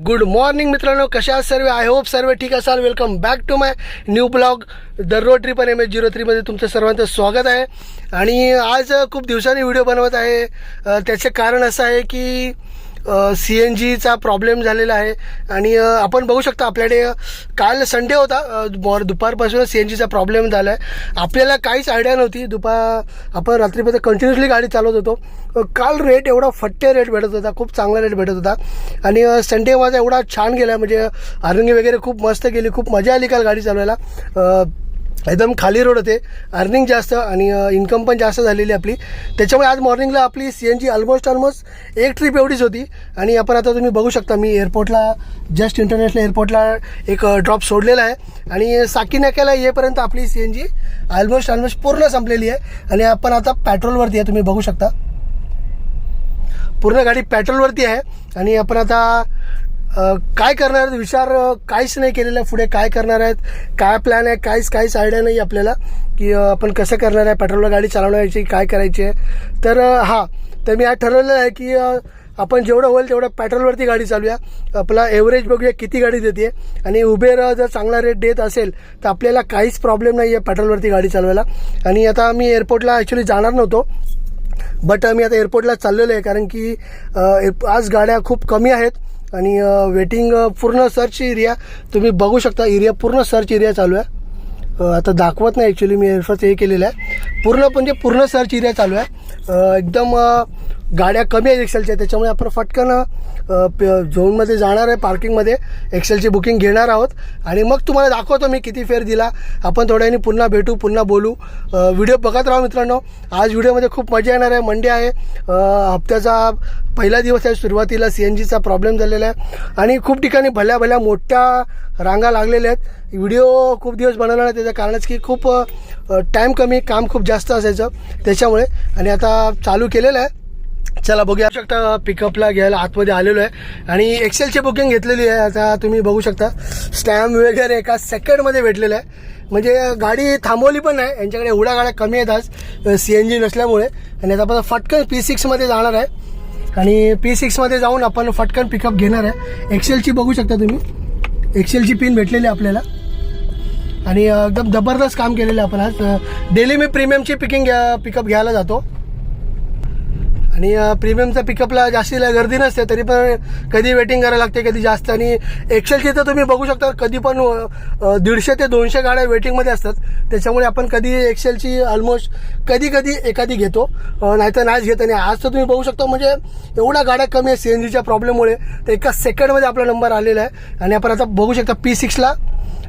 Good morning मित्रांनो, कशा आहात सर्व? आय होप सर्व ठीक असाल. Welcome back to my new blog the road trip आणि MH03 मध्ये तुमचं सर्वांचं स्वागत आहे. आणि आज खूप दिवसांनी व्हिडिओ बनवत आहे. त्याचे कारण असं आहे की CNGचा प्रॉब्लेम झालेला आहे. आणि आपण बघू शकता आपल्याकडे काल संडे होता, दुपारपासून CNGचा प्रॉब्लेम झाला आहे. आपल्याला काहीच आयडिया नव्हती. आपण रात्रीपर्यंत कंटिन्युअसली गाडी चालवत होतो. काल रेट एवढा फट्टे रेट भेटत होता, खूप चांगला रेट भेटत होता. आणि संडे माझा एवढा छान गेला, म्हणजे अर्निंग वगैरे खूप मस्त केली, खूप मजा आली काल गाडी चालवायला. एकदम खाली रोड होते, अर्निंग जास्त आणि इन्कम पण जास्त झालेली आपली. त्याच्यामुळे आज मॉर्निंगला आपली CNG ऑलमोस्ट एक ट्रिप एवढीच होती. आणि आपण आता तुम्ही बघू शकता, मी एअरपोर्टला जस्ट इंटरनॅशनल एअरपोर्टला एक ड्रॉप सोडलेला आहे. आणि साकी नाक्याला येईपर्यंत आपली CNG ऑलमोस्ट पूर्ण संपलेली आहे. आणि आपण आता पेट्रोलवरती आहे, तुम्ही बघू शकता पूर्ण गाडी पेट्रोलवरती आहे. आणि आपण आता काय करणार आहेत विचार काहीच नाही केलेला आहे. पुढे काय करणार आहेत, काय प्लॅन आहे, काहीच आयडिया नाही आपल्याला की आपण कसं करणार आहे, पेट्रोलवर गाडी चालवण्याची काय करायची आहे. तर मी आज ठरवलेलं आहे की आपण जेवढं होईल तेवढं पेट्रोलवरती गाडी चालूया. आपला एव्हरेज बघूया किती गाडी देते. आणि उबेर जर चांगला रेट देत असेल तर आपल्याला काहीच प्रॉब्लेम नाही आहे पेट्रोलवरती गाडी चालवायला. आणि आता मी एअरपोर्टला ॲक्च्युली जाणार नव्हतो, बट मी आता एअरपोर्टला चाललेलो आहे, कारण की आज गाड्या खूप कमी आहेत. आणि वेटिंग पूर्ण सर्च एरिया तुम्ही बघू शकता, एरिया पूर्ण सर्च एरिया चालू आहे. आता दाखवत नाही ॲक्च्युली, मी एअरफोर्स हे केलेलं आहे. पूर्ण सर्च एरिया चालू आहे. एकदम गाड्या कमी आहेत एक्सेलच्या, त्याच्यामुळे आपण फटकन झोनमध्ये जाणार आहे, पार्किंगमध्ये एक्सेलची बुकिंग घेणार आहोत. आणि मग तुम्हाला दाखवतो मी किती फेअर दिला. आपण थोड्याने पुन्हा भेटू, पुन्हा बोलू. व्हिडिओ बघत राहा मित्रांनो. आज व्हिडिओमध्ये खूप मजा येणार आहे. मंडे आहे, हप्त्याचा पहिला दिवस आहे. सुरुवातीला CNGचा प्रॉब्लेम झालेला आहे आणि खूप ठिकाणी भल्या मोठ्या रांगा लागलेल्या आहेत. व्हिडिओ खूप दिवस बनवला नाही, त्याचं कारणच की खूप टाईम कमी, काम खूप जास्त असायचं त्याच्यामुळे. आणि आता चालू केलेलं आहे. चला बघूया शकता, पिकअपला घ्यायला आतमध्ये आलेलो आहे आणि एक्सेलची बुकिंग घेतलेली आहे. आता तुम्ही बघू शकता स्टॅम्प वगैरे एका सेकंडमध्ये भेटलेलं आहे. म्हणजे गाडी थांबवली पण नाही, यांच्याकडे एवढ्या गाड्या कमी आहेत आज CNG नसल्यामुळे. आणि आता आपण फटकन P6 मध्ये जाणार आहे. आणि P6 मध्ये जाऊन आपण फटकन पिकअप घेणार आहे. एक्सेलची बघू शकता तुम्ही, एक्सेलची पिन भेटलेली आहे आपल्याला. आणि एकदम जबरदस्त काम केलेलं आहे आपण आज. डेली मी प्रीमियमची पिकअप घ्यायला जातो. आणि प्रीमियमच्या पिकअपला जास्तीला गर्दी नसते, तरी पण कधी वेटिंग करायला लागते, कधी जास्त. आणि एक्सेलची तर तुम्ही बघू शकता कधी पण 150 ते 200 गाड्या वेटिंगमध्ये असतात. त्याच्यामुळे आपण कधी एक्सेलची ऑलमोस्ट कधी एखादी घेतो, नाहीतर नाहीच घेत. आणि आज तर तुम्ही बघू शकता, म्हणजे एवढ्या गाड्या कमी आहे CNGच्या प्रॉब्लेममुळे, तर एका सेकंडमध्ये आपला नंबर आलेला आहे. आणि आपण आता बघू शकता P6ला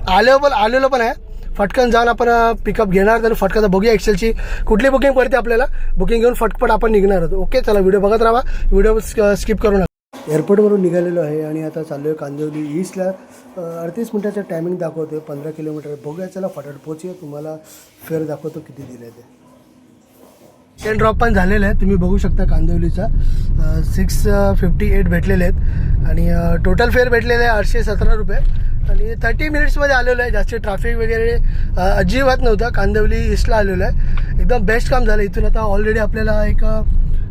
आलेलो पण आहे. फटकन जाऊन आपण पिकअप घेणार. तर फटकन बघूया एक्सेलची कुठली बुकिंग पडते आपल्याला. बुकिंग घेऊन फटफट आपण निघणार आहोत. ओके, चला व्हिडिओ बघत राहा, व्हिडिओ स्किप करू नका. एअरपोर्टवरून निघालेलो आहे आणि आता चाललो आहे कांदिवली ईस्टला. 38 मिनिटाचं टायमिंग दाखवतो, 15 किलोमीटर. बघूया, चला फटाफट पोहोचूया. तुम्हाला फेअर दाखवतो किती दिलं आहे ते. ट्रेन ड्रॉप पण झालेलं आहे, तुम्ही बघू शकता कांदिवलीचा 658 भेटलेले आहेत. आणि टोटल फेअर भेटलेलं आहे 817 रुपये. आणि 30 मिनिट्समध्ये आलेलो आहे. जास्त ट्रॅफिक वगैरे अजिबात नव्हता. कांदिवली ईस्टला आलेलो आहे. एकदम बेस्ट काम झालं. इथून आता ऑलरेडी आपल्याला एक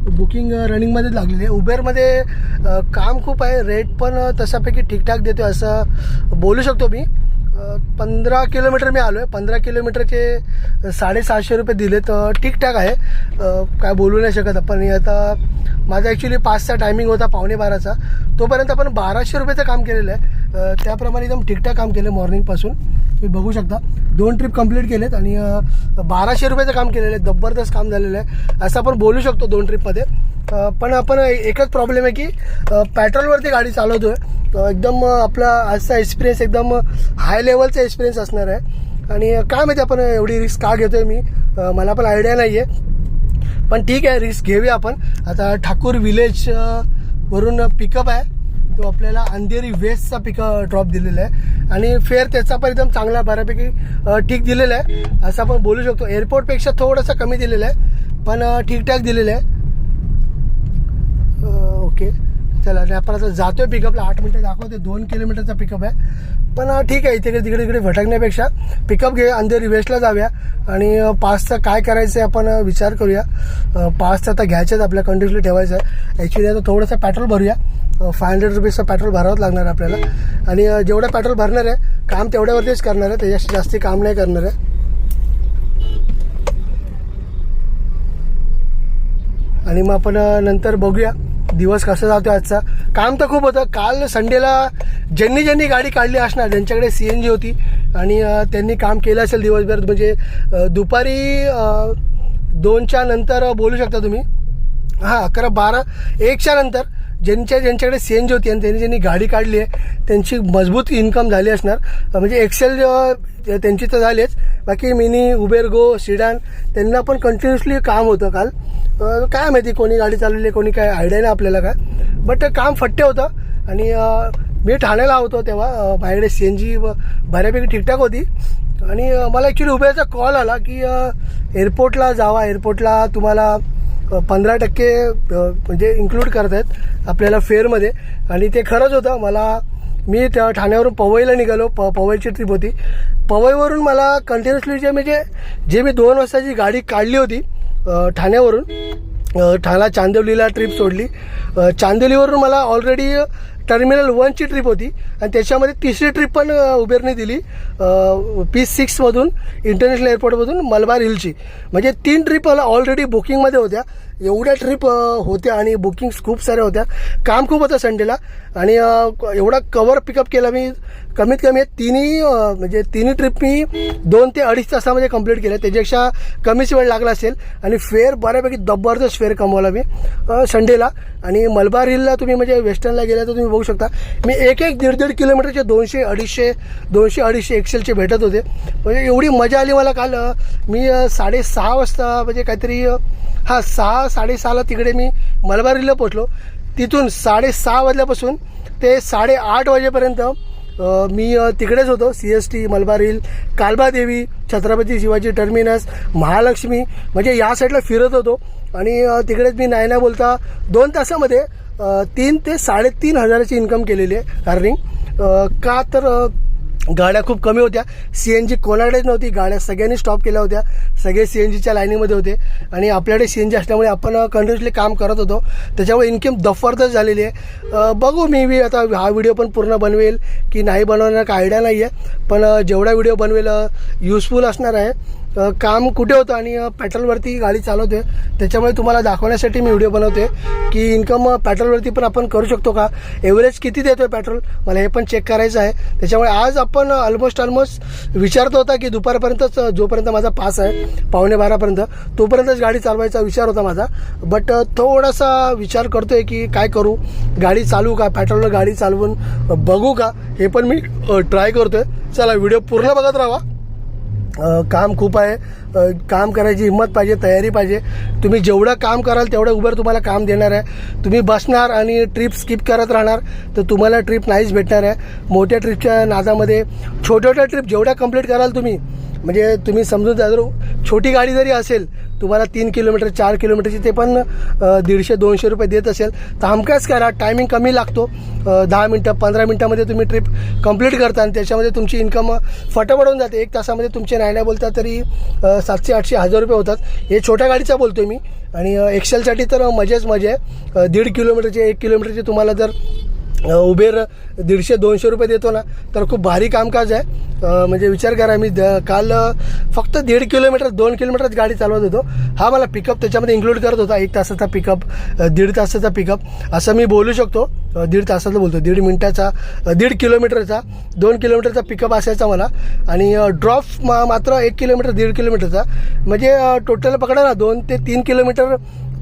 बुकिंग रनिंगमध्येच लागलेली आहे. उबेरमध्ये काम खूप आहे, रेट पण तशापैकी ठीकठाक देतो असं बोलू शकतो मी. 15 किलोमीटर मी आलो आहे. 15 किलोमीटरचे 750 रुपये दिले, तर ठीकठाक आहे, काय बोलू नाही शकत आपण. आता माझा ॲक्च्युली 5चा टायमिंग होता, 11:15चा. तोपर्यंत आपण 1200 रुपयाचं काम केलेलं आहे. त्याप्रमाणे एकदम ठीकठाक काम केलं मॉर्निंगपासून. तुम्ही बघू शकता 2 ट्रिप कंप्लीट केलेत आणि 1200 रुपयाचं काम केलेलं आहे. जबरदस्त काम झालेलं आहे असं आपण बोलू शकतो 2 ट्रिपमध्ये. पण आपण एकच प्रॉब्लेम आहे की पेट्रोलवरती गाडी चालवतो आहे. एकदम आपला आजचा एक्सपिरियन्स एकदम हाय लेवलचा एक्सपिरियन्स असणार आहे. आणि काय माहिती आपण एवढी रिस्क का घेतो आहे, मला पण आयडिया नाही आहे. पण ठीक आहे, रिस्क घेऊया आपण. आता ठाकूर विलेज वरून पिकअप आहे, तो आपल्याला अंधेरी वेस्टचा ड्रॉप दिलेला आहे. आणि फेअर त्याचा पण एकदम चांगला, बऱ्यापैकी ठीक दिलेला आहे असं आपण बोलू शकतो. एअरपोर्टपेक्षा थोडंसं कमी दिलेलं आहे, पण ठीकठाक दिलेलं आहे. ओके, चला आपण आता जातोय पिकअपला. 8 मिनिटं दाखवते, 2 किलोमीटरचा पिकअप आहे. पण ठीक आहे, तिकडे भटकण्यापेक्षा पिकअप घे, अंधेरी वेस्टला जाऊया. आणि 5चा काय करायचं आहे आपण विचार करूया. 5चा आता घ्यायचं आहे, आपल्या कंटिन्युअसली ठेवायचं आहे. ॲक्च्युली आता थोडंसं पेट्रोल भरूया 500 रुपीजचं पेट्रोल भरावंच लागणार आहे आपल्याला. आणि जेवढं पेट्रोल भरणार आहे काम तेवढ्यावरतीच करणार आहे, त्याच्याशी जास्ती काम नाही करणार आहे. आणि मग आपण नंतर बघूया दिवस कसा जातो आजचा. काम तर खूप होतं. काल संडेला ज्यांनी गाडी काढली असणार, ज्यांच्याकडे CNG होती आणि त्यांनी काम केलं असेल दिवसभर, म्हणजे दुपारी 2च्या नंतर बोलू शकता तुम्ही. 11, 12, 1च्या नंतर ज्यांच्याकडे CNG होती आणि ज्यांनी गाडी काढली आहे त्यांची मजबूत इन्कम झाली असणार. म्हणजे एक्सेल त्यांची तर झालीच, बाकी मिनी, उबेर गो, सिडान त्यांना पण कंटिन्युअसली काम होतं काल. काय माहिती कोणी गाडी चालवली, कोणी काय आयडिया नाही आपल्याला काय, बट काम फट्टे होतं. आणि मी ठाण्याला होतो तेव्हा माझ्याकडे CNG बऱ्यापैकी ठीकठाक होती. आणि मला ॲक्च्युली उबेरचा कॉल आला की एअरपोर्टला जावा, एअरपोर्टला तुम्हाला 15% म्हणजे इन्क्लूड करत आहेत आपल्याला फेअरमध्ये. आणि ते खरंच होतं. मी ठाण्यावरून पवईला निघालो. पवईची ट्रिप होती. पवईवरून मला कंटिन्युअसली जे मी 2 वाजताची गाडी काढली होती ठाण्यावरून, ठाणा चांदिवलीला ट्रिप सोडली. चांदिवलीवरून मला ऑलरेडी टर्मिनल 1ची ट्रिप होती आणि त्याच्यामध्ये 3री ट्रिप पण उबेरने दिली P6मधून, इंटरनॅशनल एअरपोर्टमधून मलबार हिलची. म्हणजे 3 ट्रिप मला ऑलरेडी बुकिंगमध्ये होत्या. एवढ्या ट्रिप होत्या आणि बुकिंग्स खूप साऱ्या होत्या. काम खूप होतं संडेला. आणि एवढा कवर पिकअप केला मी. कमीत कमी तिन्ही ट्रिप मी 2 ते 2.5 तासामध्ये कंप्लीट केल्या. त्याच्यापेक्षा कमीच वेळ लागला असेल. आणि फेअर बऱ्यापैकी जबरदस्त फेअर कमवला मी संडेला. आणि मलबार हिलला तुम्ही म्हणजे वेस्टर्नला गेला तर तुम्ही बघू शकता मी 1-1.5 किलोमीटरचे 200-250 एक्सेलचे भेटत होते. म्हणजे एवढी मजा आली मला काल. मी 6:30 वाजता म्हणजे काहीतरी 6:30ला तिकडे मी मलबार हिलला पोचलो. तिथून 6:30 वाजल्यापासून ते 8:30 वाजेपर्यंत मी तिकडेच होतो. CST, Malabar hill, Kalbadevi, Chhatrapati Shivaji terminus, Mahalakshmi, म्हणजे या साईडला फिरत होतो. आणि तिकडेच मी नाही बोलता 2 तासामध्ये 3 ते 3.5 हजाराची इन्कम केलेली आहे अर्निंग. का तर गाड्या खूप कमी होत्या. CNG कोणाकडेच नव्हती. गाड्या सगळ्यांनी स्टॉप केल्या होत्या. सगळे CNGच्या लाईनीमध्ये होते. आणि आपल्याकडे CNG असल्यामुळे आपण कंटिन्युअसली काम करत होतो. त्याच्यामुळे इन्कम जबरदस्त झालेली आहे. बघू मी आता हा व्हिडिओ पण पूर्ण बनवेल की नाही बनवणार का आयडिया नाही आहे. पण जेवढा व्हिडिओ बनवेल युजफुल असणार आहे. काम कुठे होतं आणि पेट्रोलवरती गाडी चालवते, त्याच्यामुळे तुम्हाला दाखवण्यासाठी मी व्हिडिओ बनवते की इन्कम पेट्रोलवरती पण आपण करू शकतो का, एव्हरेज किती देतो आहे पेट्रोल, मला हे पण चेक करायचं आहे. त्याच्यामुळे आज आपण ऑलमोस्ट विचारतो होता की दुपारपर्यंतच, जोपर्यंत माझा पास आहे 11:15पर्यंत, तोपर्यंतच गाडी चालवायचा विचार होता माझा. बट थोडासा विचार करतो आहे की काय करू, गाडी चालवू का, पेट्रोलवर गाडी चालवून बघू का, हे पण मी ट्राय करतो आहे. चला व्हिडिओ पूर्ण बघत राहा. काम खूप आहे. काम करायची हिंमत पाहिजे, तयारी पाहिजे. तुम्ही जेवढं काम कराल तेवढं उबर तुम्हाला काम देणार आहे. तुम्ही बसणार आणि ट्रिप स्किप करत राहणार तर तुम्हाला ट्रिप नाहीच भेटणार आहे. मोठ्या ट्रिपच्या नादामध्ये छोट्या ट्रिप जेवढ्या कंप्लीट कराल तुम्ही, म्हणजे तुम्ही समजून जा, जर छोटी गाडी जरी असेल तुम्हाला 3 किलोमीटर 4 किलोमीटरची ते पण 150-200 रुपये देत असेल तर हमखास करा. टायमिंग कमी लागतो. 10 मिनटं 15 मिनटामध्ये तुम्ही ट्रिप कंप्लीट करता आणि त्याच्यामध्ये तुमची इन्कम फटाफट होऊन जाते. 1 तासामध्ये तुमचे नाही बोलता तरी 700-800-1000 रुपये होतात. हे छोट्या गाडीचा बोलतोय मी. आणि एक्सेलसाठी तर मजाच मजा आहे. 1.5 किलोमीटरचे 1 किलोमीटरचे तुम्हाला जर उबेर 150-200 रुपये देतो ना तर खूप भारी कामकाज आहे. म्हणजे विचार करा, मी काल फक्त 1.5 किलोमीटर 2 किलोमीटरच गाडी चालवत होतो. हा मला पिकअप त्याच्यामध्ये इन्क्लूड करत होता. 1 तासाचा पिकअप, 1.5 तासाचा पिकअप असं मी बोलू शकतो. 1.5 तासाचा बोलतो, 1.5 मिनिटाचा, 1.5 किलोमीटरचा, 2 किलोमीटरचा पिकअप असायचा मला. आणि ड्रॉप मात्र 1 किलोमीटर 1.5 किलोमीटरचा. म्हणजे टोटल पकडा ना 2 ते 3 किलोमीटर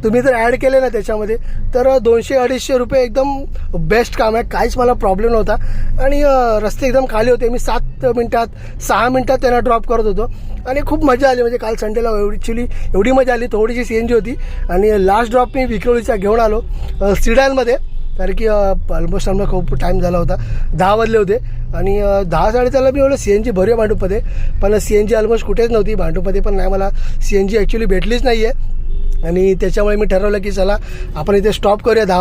तुम्ही जर ॲड केले ना त्याच्यामध्ये तर 200-250 रुपये एकदम बेस्ट काम आहे. काहीच मला प्रॉब्लेम नव्हता. आणि रस्ते एकदम खाली होते. मी 7 मिनटात 6 मिनटात त्यांना ड्रॉप करत होतो आणि खूप मजा आली. म्हणजे काल संडेला एवढी मजा आली. थोडीशी CNG होती आणि लास्ट ड्रॉप मी विक्रोळीचा घेऊन आलो सिडानमध्ये, कारण की ऑलमोस्ट आम्हाला खूप टाईम झाला होता. 10 वाजले होते आणि 10-10:30ला मी CNG भरूया भांडूपमध्ये, पण CNG ऑलमोस्ट कुठेच नव्हती. भांडूपमध्ये पण नाही, मला CNG ॲक्च्युली भेटलीच नाही आहे. आणि त्याच्यामुळे मी ठरवलं की चला आपण इथे स्टॉप करूया. 10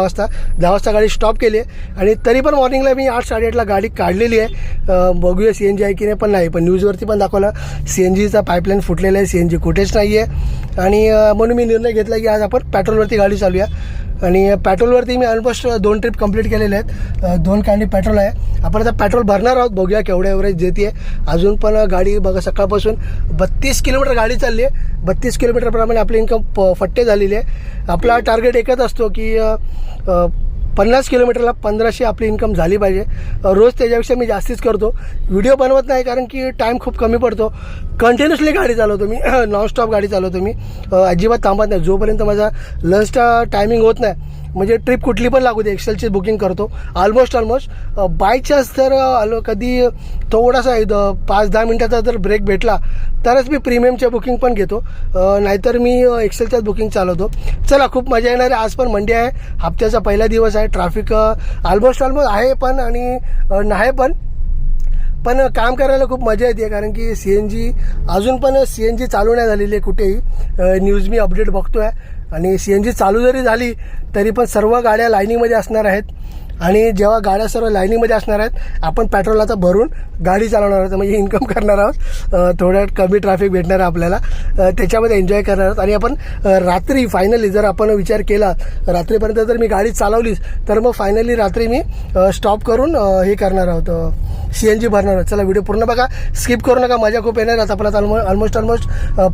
वाजता गाडी स्टॉप केली आणि तरी पण मॉर्निंगला मी 8-8:30ला गाडी काढलेली आहे. बघूया CNG आहे की नाही, पण नाही. पण न्यूजवरती पण दाखवलं CNGचा पाईपलाईन फुटलेला आहे, CNG कुठेच नाही आहे. आणि म्हणून मी निर्णय घेतला की आज आपण पेट्रोलवरती गाडी चालूया. आणि पेट्रोलवरती मी ऑलमोस्ट 2 ट्रिप कंप्लीट केलेले आहेत. 2 कॅनी पेट्रोल आहे. आपण आता पेट्रोल भरणार आहोत, बघूया केवढं एव्हरेज देते. अजून पण गाडी बघा सकाळपासून 32 किलोमीटर गाडी चालली आहे. 32 किलोमीटरप्रमाणे आपली इन्कम फट्टे झालेली आहे. आपला टार्गेट एकच असतो की 50 किलोमीटरला 1500 आपली इन्कम झाली पाहिजे. रोज त्याच्यापेक्षा मी जास्तीच करतो. व्हिडिओ बनवत नाही कारण की टाईम खूप कमी पडतो. कंटिन्युअसली गाडी चालवतो मी, नॉनस्टॉप गाडी चालवतो मी, अजिबात थांबत नाही. जोपर्यंत माझा लंचचा टायमिंग होत नाही, म्हणजे ट्रिप कुठली पण लागू दे, एक्सेलची बुकिंग करतो ऑलमोस्ट. बाय चान्स तर कधी थोडासा 5-10 मिनटाचा जर ब्रेक भेटला तरच मी प्रीमियमच्या बुकिंग पण घेतो, नाहीतर मी एक्सेलच्याच बुकिंग चालवतो. चला, खूप मजा येणार आहे. आज पण मंडे आहे, हप्त्याचा पहिला दिवस आहे. ट्रॅफिक ऑलमोस्ट आहे पण आणि नाही पण काम करायला खूप मजा येते. कारण की CNG अजून पण CNG चालू नाही झालेली आहे कुठेही. न्यूज मी अपडेट बघतो आहे आणि CNG चालू जरी झाली तरी पण सर्व गाड्या लाईनिंगमध्ये असणार आहेत. आणि जेव्हा गाड्या सर्व लाईनिंगमध्ये असणार आहेत, आपण पेट्रोल आता भरून गाडी चालवणार आहोत, म्हणजे इन्कम करणार आहोत. थोडं कमी ट्रॅफिक भेटणार आहे आपल्याला, त्याच्यामध्ये एन्जॉय करणार आहोत. आणि आपण रात्री फायनली जर आपण विचार केला, रात्रीपर्यंत जर मी गाडी चालवलीच तर मग फायनली रात्री मी स्टॉप करून हे करणार आहोत, CNG भरणार आहोत. चला, व्हिडिओ पूर्ण बघा, स्किप करू नका, मजा खूप येणार. आता आपण ऑलमोस्ट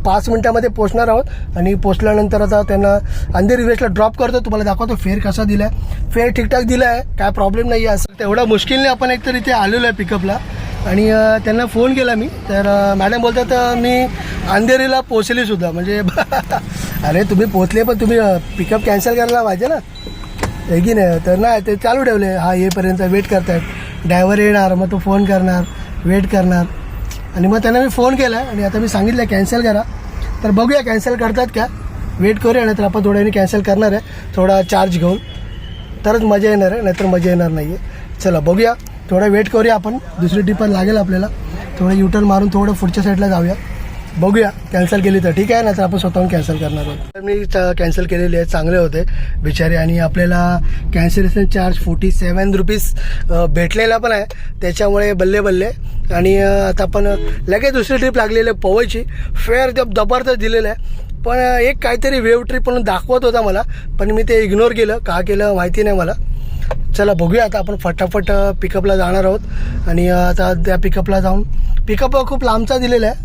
5 मिनटामध्ये पोहोचणार आहोत. आणि पोहोचल्यानंतर आता त्यांना अंधेरी वेस्टला ड्रॉप करतो, तुम्हाला दाखवतो फेअर कसा दिला आहे. फेअर ठीकठाक दिला आहे, काय प्रॉब्लेम नाही आहे. असं तेवढा मुश्किलने आपण एकतर इथे आलेलो आहे पिकअपला. आणि त्यांना फोन केला मी, तर मॅडम बोलतात मी अंधेरीला पोचलीसुद्धा. म्हणजे अरे तुम्ही पोचले पण तुम्ही पिकअप कॅन्सल करायला पाहिजे ना, आहे की नाही. तर नाही, ते चालू ठेवले, हा येईपर्यंत वेट करतायत. ड्रायव्हर येणार, मग तो फोन करणार, वेट करणार. आणि मग त्यांना मी फोन केला आणि आता मी सांगितलं कॅन्सल करा. तर बघूया कॅन्सल करतात का, वेट करूया. नाही तर आपण थोड्या वेळाने कॅन्सल करणार आहे, थोडा चार्ज घेऊन, तरच मजा येणार आहे, नाहीतर मजा येणार नाही आहे. चला बघूया, थोडा वेट करूया. आपण दुसरी ट्रिप पण लागेल आपल्याला, थोडं युटर्न मारून थोडं पुढच्या साईडला जाऊया. बघूया कॅन्सल केली तर ठीक आहे, नाहीतर आपण स्वतःहून कॅन्सल करणार आहोत. मी कॅन्सल केलेली आहे, चांगले होते बिचारे. आणि आपल्याला कॅन्सलेशन चार्ज 47 रुपीज भेटलेला पण आहे, त्याच्यामुळे बल्ले बल्ले. आणि आता आपण लगेच दुसरी ट्रिप लागलेली आहे पवईची. फेअर जबरदस्त दिलेलं आहे, पण एक काहीतरी वेव ट्रिप म्हणून दाखवत होता मला, पण मी ते इग्नोर केलं, का केलं माहिती नाही मला. चला बघूया, आता आपण फटाफट पिकअपला जाणार आहोत. आणि आता त्या पिकअपला जाऊन, पिकअप खूप लांबचा दिलेला आहे,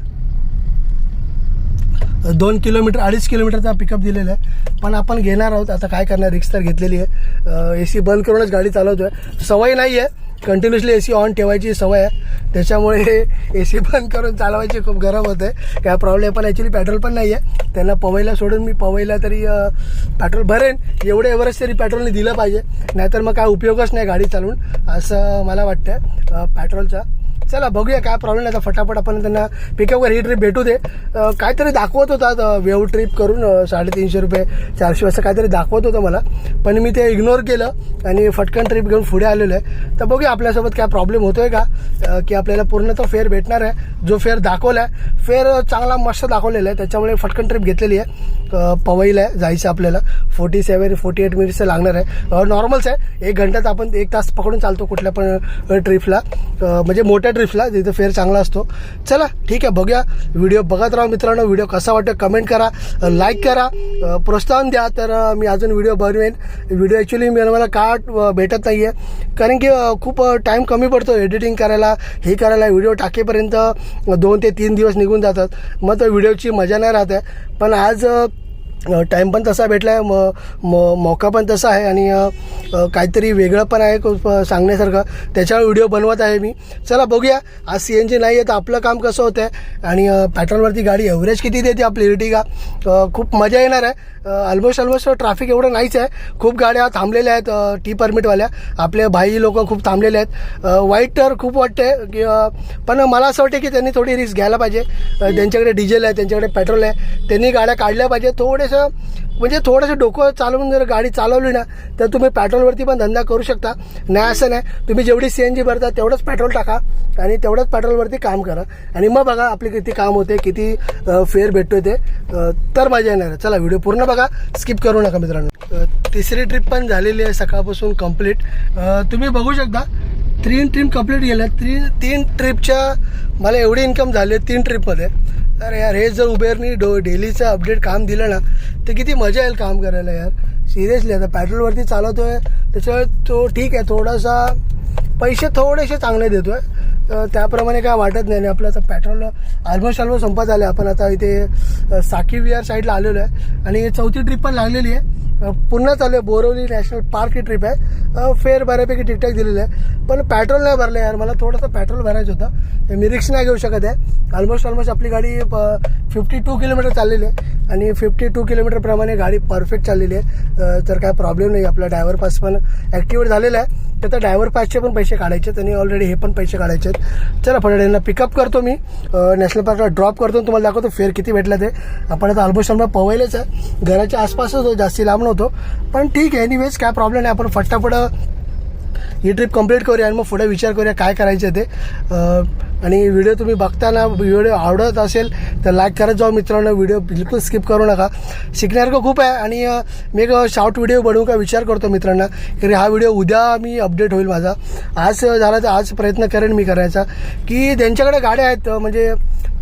2 किलोमीटर 2.5 किलोमीटरचा पिकअप दिलेला आहे. पण आपण घेणार आहोत. आता काय करणार, रिक्स तर घेतलेली आहे. AC बंद करूनच गाडी चालवतो आहे, सवय नाही आहे. कंटिन्युअसली AC ऑन ठेवायची सवय आहे, त्याच्यामुळे AC बंद करून चालवायची खूप गरम होते, काय प्रॉब्लेम. पण ॲक्च्युली पेट्रोल पण नाही आहे. त्यांना पवईला सोडून मी पवईला तरी पेट्रोल भरेन. एवढं एव्हरेज तरी पेट्रोलने दिलं पाहिजे, नाहीतर मग काय उपयोगच नाही गाडी चालवून, असं मला वाटतं पेट्रोलचा. चला बघूया काय प्रॉब्लेम नाही. आता फटाफट आपण त्यांना पिकअपवर ही ट्रिप भेटू दे. काहीतरी दाखवत होता वेव ट्रिप करून 350 रुपये 400 असं काहीतरी दाखवत होतं मला, पण मी ते इग्नोर केलं आणि फटकन ट्रिप घेऊन पुढे आलेलो आहे. तर बघूया आपल्यासोबत काय प्रॉब्लेम होतोय का, की आपल्याला पूर्ण तो फेअर भेटणार आहे. जो फेअर दाखवला आहे, फेअर चांगला मस्त दाखवलेला आहे, त्याच्यामुळे फटकन ट्रिप घेतलेली आहे. पवईला जायचं आपल्याला 47-48 मिनिट्स लागणार आहे. नॉर्मल्स आहे, 1 घंट्यात आपण 1 तास पकडून चालतो कुठल्या पण ट्रिपला, म्हणजे मोठ्या ट्रिपला जिथं फेअर चांगला असतो. चला ठीक आहे, बघूया. व्हिडिओ बघत राहा मित्रांनो. व्हिडिओ कसा वाटतो कमेंट करा, लाईक करा, प्रोत्साहन द्या, तर मी अजून व्हिडिओ बनवेन. व्हिडिओ ॲक्च्युली मला का भेटत नाही आहे, कारण की खूप टाईम कमी पडतो एडिटिंग करायला, हे करायला. व्हिडिओ टाकेपर्यंत 2 ते 3 दिवस निघून जातात, मग तो व्हिडिओची मजा नाही राहत आहे. पण आज टाईम पण तसा भेटला आहे, मौका पण तसा आहे, आणि काहीतरी वेगळं पण आहे सांगण्यासारखं, त्याच्यावर व्हिडिओ बनवत आहे मी. चला बघूया. आज CNG नाही आहे तर आपलं काम कसं होतं आहे, आणि पेट्रोलवरती गाडी ॲव्हरेज किती देते आपली इर्टिगा. खूप मजा येणार आहे. ऑलमोस्ट ट्रॅफिक एवढं नाहीच आहे. खूप गाड्या थांबलेल्या आहेत, T परमिटवाल्या, आपले भाई लोक खूप थांबलेले आहेत. वाईट तर खूप वाटते की, पण मला असं वाटतं की त्यांनी थोडी रिस्क घ्यायला पाहिजे. त्यांच्याकडे डिझेल आहे, त्यांच्याकडे पेट्रोल आहे, त्यांनी गाड्या काढल्या पाहिजे. थोडंसं डोकं चालवून जर गाडी चालवली ना, तर तुम्ही पेट्रोलवरती पण धंदा करू शकता. नाही असं नाही, तुम्ही जेवढी CNG भरता तेवढंच पेट्रोल टाका आणि तेवढंच पेट्रोलवरती काम करा, आणि मग बघा आपली किती काम होते, किती फेअर भेटतो ते, तर मजा येणार आहे. चला व्हिडिओ पूर्ण बघा, स्किप करू नका मित्रांनो. तिसरी ट्रिप पण झालेली आहे सकाळपासून कंप्लीट. तुम्ही बघू शकता 3 ट्रिप कंप्लीट गेल्या. 3 ट्रिपच्या मला एवढी इन्कम झाली आहे 3 ट्रिपमध्ये. तर यार हे जर उबेरनी डेलीचं अपडेट काम दिलं ना, तर किती मजा येईल काम करायला यार. सिरियसली आता पेट्रोलवरती चालवतो आहे त्याच्यामुळे तो ठीक आहे, थोडासा पैसे थोडेसे चांगले देतो आहे, त्याप्रमाणे काय वाटत नाही. आणि आपलं आता पेट्रोल ऑलमोस्ट संपत आलं आहे. आपण आता इथे साकी विहार साईडला आलेलो आहे आणि 4थी ट्रिप पण लागलेली आहे. पुन्हा चालू आहे बोरवली नॅशनल पार्क ही ट्रिप आहे. फेअर बऱ्यापैकी ठीकठाक दिलेलं आहे, पण पेट्रोल नाही भरलं यार. मला थोडंसं पेट्रोल भरायचं होतं, मी रिक्स नाही घेऊ शकत आहे. ऑलमोस्ट आपली गाडी 52 किलोमीटर चाललेली आहे आणि 52 किलोमीटरप्रमाणे गाडी परफेक्ट चाललेली आहे. तर काय प्रॉब्लेम नाही. आपला ड्रायव्हर पास पण ॲक्टिवेट झालेला आहे, तर त्या ड्रायव्हर पासचे पण पैसे काढायचे आहेत आणि ऑलरेडी हे पण पैसे काढायचे आहेत. चला फटाफट पिकअप करतो मी, नॅशनल पार्कला ड्रॉप करतो, तुम्हाला दाखवतो फेअर किती भेटला ते. आपण आता ऑलमोस्ट पवईलच आहे, घराच्या आसपासच होतो, जास्ती लांब नव्हतो, पण ठीक आहे. एनिवेज काय प्रॉब्लेम नाही. आपण फटाफट ही ट्रिप कंप्लीट करूया आणि मग पुढे विचार करूया काय करायचं ते. आणि व्हिडिओ तुम्ही बघताना व्हिडिओ आवडत असेल तर लाईक करत जाऊ मित्रांनो, व्हिडिओ बिलकुल स्किप करू नका. शिकण्यासारखं खूप आहे आणि मी एक शॉर्ट व्हिडिओ बनवू का विचार करतो मित्रांना, की हा व्हिडिओ उद्या मी अपडेट होईल माझा. आज झाला तर आज प्रयत्न करेन मी करायचा, की ज्यांच्याकडे गाड्या आहेत म्हणजे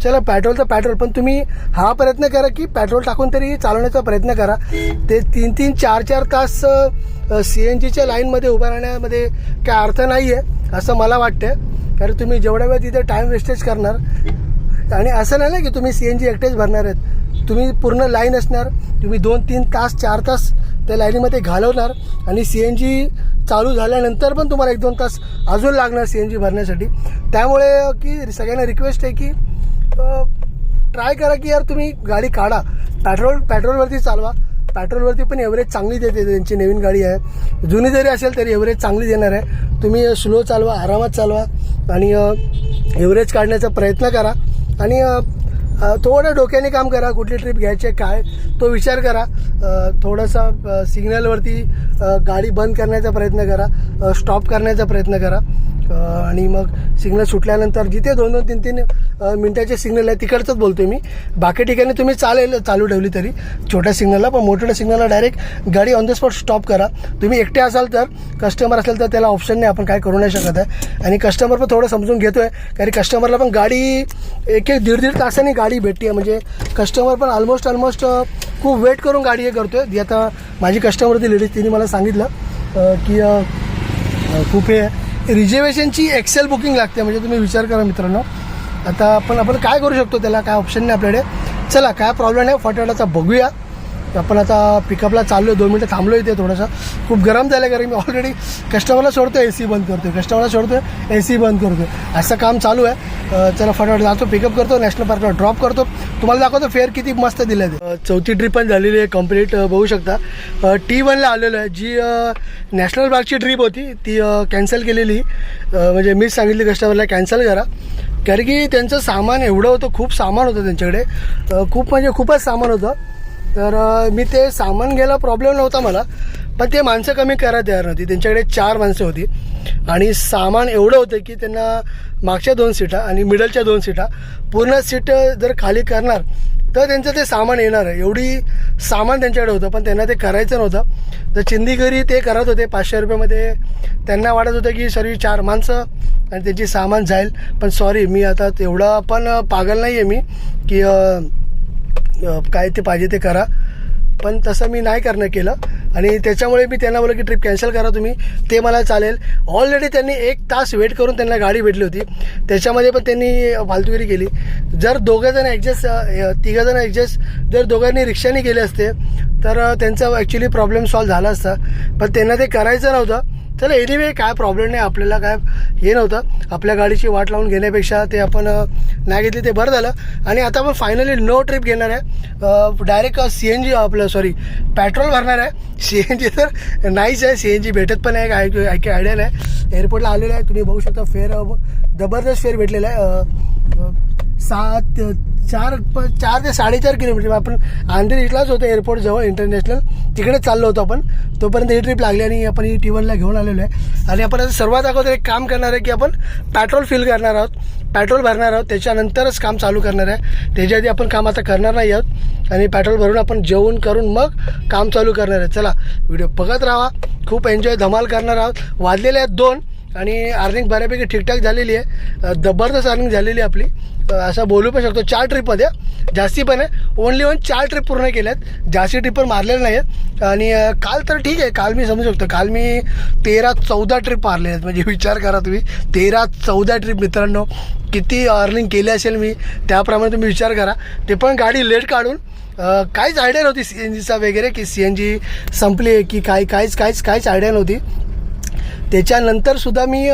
चला पेट्रोल तर पेट्रोल, पण तुम्ही हा प्रयत्न करा की पेट्रोल टाकून तरी चालवण्याचा प्रयत्न करा. ते 3-3, 4-4 तास CNGच्या लाईनमध्ये उभं राहण्यामध्ये काय अर्थ नाही आहे असं मला वाटतं. कारण तुम्ही जेवढ्या वेळ तिथे टाईम वेस्टेज करणार, आणि असं नाही ना की तुम्ही CNG एकटेच भरणार आहेत, तुम्ही पूर्ण लाईन असणार, तुम्ही 2-3 तास 4 तास त्या लाईनीमध्ये घालवणार आणि CNG चालू झाल्यानंतर पण तुम्हाला 1-2 तास अजून लागणार CNG भरण्यासाठी. त्यामुळे की सगळ्यांना रिक्वेस्ट आहे की ट्राय करा की यार तुम्ही गाडी काढा, पेट्रोलवरती चालवा. पेट्रोलवरती पण एव्हरेज चांगली देते, त्यांची नवीन गाडी आहे, जुनी जरी असेल तरी एव्हरेज चांगली देणार आहे. तुम्ही स्लो चालवा, आरामात चालवा आणि एव्हरेज काढण्याचा प्रयत्न करा आणि थोडं डोक्याने काम करा. कुठली ट्रिप घ्यायची काय तो विचार करा. थोडासा सिग्नलवरती गाडी बंद करण्याचा प्रयत्न करा, स्टॉप करण्याचा प्रयत्न करा आणि मग सिग्नल सुटल्यानंतर जिथे 2-2, 3-3 मिनटाचे सिग्नल आहे तिकडचंच बोलतोय मी. बाकी ठिकाणी तुम्ही चालू ठेवली तरी छोट्या सिग्नलला, पण मोठ्या सिग्नलला डायरेक्ट गाडी ऑन द स्पॉट स्टॉप करा. तुम्ही एकटे असाल तर, कस्टमर असेल तर त्याला ऑप्शन नाही, आपण काय करू नाही शकत आहे. आणि कस्टमर पण थोडं समजून घेतो आहे, कारण कस्टमरला पण गाडी 1-1, 1.5 तासांनी गाडी भेटते आहे. म्हणजे कस्टमर पण ऑलमोस्ट खूप वेट करून गाडी हे करतो आहे. आता माझी कस्टमर होती लेडीज, तिने मला सांगितलं की खूप हे रिझर्वेशनची एक्सेल बुकिंग लागते. म्हणजे तुम्ही विचार करा मित्रांनो, आता आपण काय करू शकतो, त्याला काय ऑप्शन नाही आपल्याकडे. चला काय प्रॉब्लेम नाही, फटाफट बघूया. आपण आता पिकअपला चाललो आहे, 2 मिनटं थांबलो इथे. थोडंसं खूप गरम झालं, कारण मी ऑलरेडी कस्टमरला सोडतो AC बंद करतो, कस्टमरला सोडतो AC बंद करतो, असं काम चालू आहे. चला फटाफट जातो, पिकअप करतो, नॅशनल पार्कला ड्रॉप करतो, तुम्हाला दाखवतो फेअर किती मस्त दिलं आहे. 4थी ट्रिप पण झालेली आहे कंप्लीट, बघू शकता. T1ला आलेलो आहे. जी नॅशनल पार्कची ट्रिप होती ती कॅन्सल केलेली, म्हणजे मीच सांगितली कस्टमरला कॅन्सल करा, कारण की त्यांचं सामान एवढं होतं, खूप सामान होतं त्यांच्याकडे, खूपच सामान होतं. तर मी ते सामान घ्यायला प्रॉब्लेम नव्हता मला, पण ते माणसं कमी करायला तयार नव्हती. त्यांच्याकडे 4 माणसं होती आणि सामान एवढं होतं की त्यांना मागच्या 2 सीटा आणि मिडलच्या 2 सीटा, पूर्ण सीट जर खाली करणार तर त्यांचं ते सामान येणार आहे, एवढी सामान त्यांच्याकडे होतं. पण त्यांना ते करायचं नव्हतं, तर चिंदीगिरी ते करत होते. 500 रुपयामध्ये त्यांना वाटत होतं की सर्व 4 माणसं आणि त्यांची सामान जाईल. पण सॉरी, मी आता तेवढं पण पागल नाही आहे मी की काय ते पाहिजे ते करा, पण तसं मी नाही केलं. आणि त्याच्यामुळे मी त्यांना बोललो की ट्रिप कॅन्सल करा तुम्ही, ते मला चालेल. ऑलरेडी त्यांनी 1 तास वेट करून त्यांना गाडी भेटली होती, त्याच्यामध्ये पण त्यांनी फालतूगिरी केली. जर 3 जण ॲडजस्ट जर दोघांनी रिक्षाने गेले असते तर त्यांचा ॲक्च्युली प्रॉब्लेम सॉल्व्ह झाला असता, पण त्यांना ते करायचं नव्हतं. चला एनिवे काय प्रॉब्लेम नाही, आपल्याला काय हे नव्हतं. आपल्या गाडीची वाट लावून घेण्यापेक्षा ते आपण नाही घेतली ते बरं झालं. आणि आता आपण फायनली नो ट्रिप घेणार आहे, डायरेक्ट CNG पेट्रोल भरणार आहे. CNG तर नाहीच आहे, CNG भेटत पण आहे, काय आयडिया नाही. एअरपोर्टला आलेलं आहे, तुम्ही बघू शकता. फेअर जबरदस्त फेअर भेटलेला आहे. 4 ते 4.5 किलोमीटर. आपण अंधेरी इथलाच होतो, एअरपोर्ट जवळ इंटरनॅशनल, तिकडेच चाललो होतो आपण. तोपर्यंत ही ट्रिप लागली आणि आपण ही T1ला घेऊन आलेलो आहे. आणि आपण आता सर्वात अगोदर एक काम करणार आहे की आपण पेट्रोल फिल करणार आहोत, पेट्रोल भरणार आहोत, त्याच्यानंतरच काम चालू करणार आहे. त्याच्या आधी आपण काम आता करणार नाही आहोत. आणि पेट्रोल भरून आपण जेवण करून मग काम चालू करणार आहे. चला व्हिडिओ बघत राहा, खूप एन्जॉय धमाल करणार आहोत. वाजलेले आहेत 2 आणि अर्निंग बऱ्यापैकी ठीकठाक झालेली आहे, जबरदस्त अर्निंग झालेली आहे आपली, असं बोलू पण शकतो. 4 ट्रिपमध्ये, जास्ती पण आहे, ओनली 4 ट्रिप पूर्ण केल्यात, जास्ती ट्रिप पण मारलेल्या नाही आहेत. आणि काल तर ठीक आहे, काल मी समजू शकतो, काल मी 13-14 ट्रिप मारले आहेत. म्हणजे विचार करा तुम्ही, 13-14 ट्रिप मित्रांनो, किती अर्निंग केली असेल मी, त्याप्रमाणे तुम्ही विचार करा. ते पण गाडी लेट काढून, काहीच आयडिया नव्हती CNGचा वगैरे, की CNG संपली आहे की काहीच आयडिया नव्हती. त्याच्यानंतरसुद्धा मी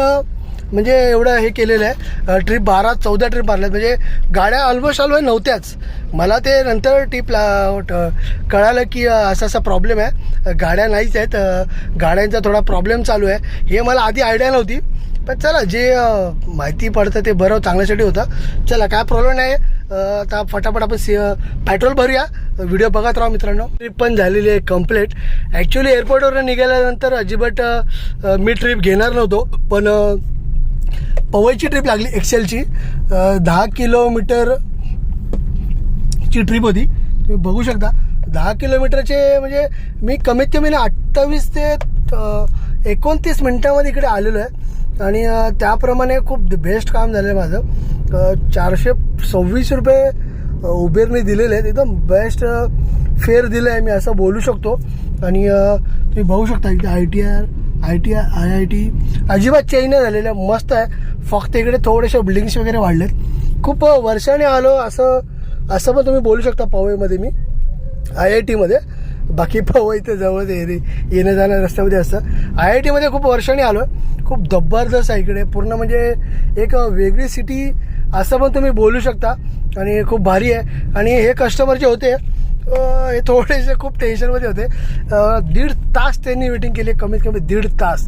म्हणजे एवढं हे केलेलं आहे, ट्रिप 12-14 ट्रिप मारल्यात. म्हणजे गाड्या ऑलमोस्ट नव्हत्याच. मला ते नंतर कळालं की असा प्रॉब्लेम आहे, गाड्या नाहीच आहेत, गाड्यांचा थोडा प्रॉब्लेम चालू आहे. हे मला आधी आयडिया नव्हती, पण चला जे माहिती पडतं ते बरं चांगल्यासाठी होतं. चला काय प्रॉब्लेम नाही. आता फटाफट आपण पेट्रोल भरूया, व्हिडिओ बघत राहा मित्रांनो. ट्रिप पण झालेली आहे कंप्लीट. ॲक्च्युली एअरपोर्टवरून निघाल्यानंतर अजिबात मी ट्रिप घेणार नव्हतो, पण पवईची ट्रिप लागली, एक्सेलची 10 किलोमीटरची ट्रिप होती. तुम्ही बघू शकता 10 किलोमीटरचे, म्हणजे मी कमीत कमी 28 ते 29 मिनटामध्ये इकडे आलेलो आहे. आणि त्याप्रमाणे खूप बेस्ट काम झालं आहे माझं. 426 रुपये उबेरने दिलेले आहेत, एकदम बेस्ट फेअर दिलं आहे मी असं बोलू शकतो. आणि तुम्ही बघू शकता इथे IIT अजिबात चेंज नाही झालेलं, मस्त आहे. फक्त इकडे थोडेसे बिल्डिंग्स वगैरे वाढलेत. खूप वर्षाने आलो असं पण तुम्ही बोलू शकता. पवईमध्ये मी IIT मध्ये, बाकी पवई ते जवळ येणं जाणं रस्त्यामध्ये असतं. IIT मध्ये खूप वर्षाने आलो, खूप जबरदस्त आहे इकडे, पूर्ण म्हणजे एक वेगळी सिटी असं पण तुम्ही बोलू शकता. आणि खूप भारी आहे. आणि हे कस्टमर जे होते हे थोडेसे खूप टेन्शनमध्ये होते. 1.5 तास त्यांनी वेटिंग केली, कमीत कमी 1.5 तास.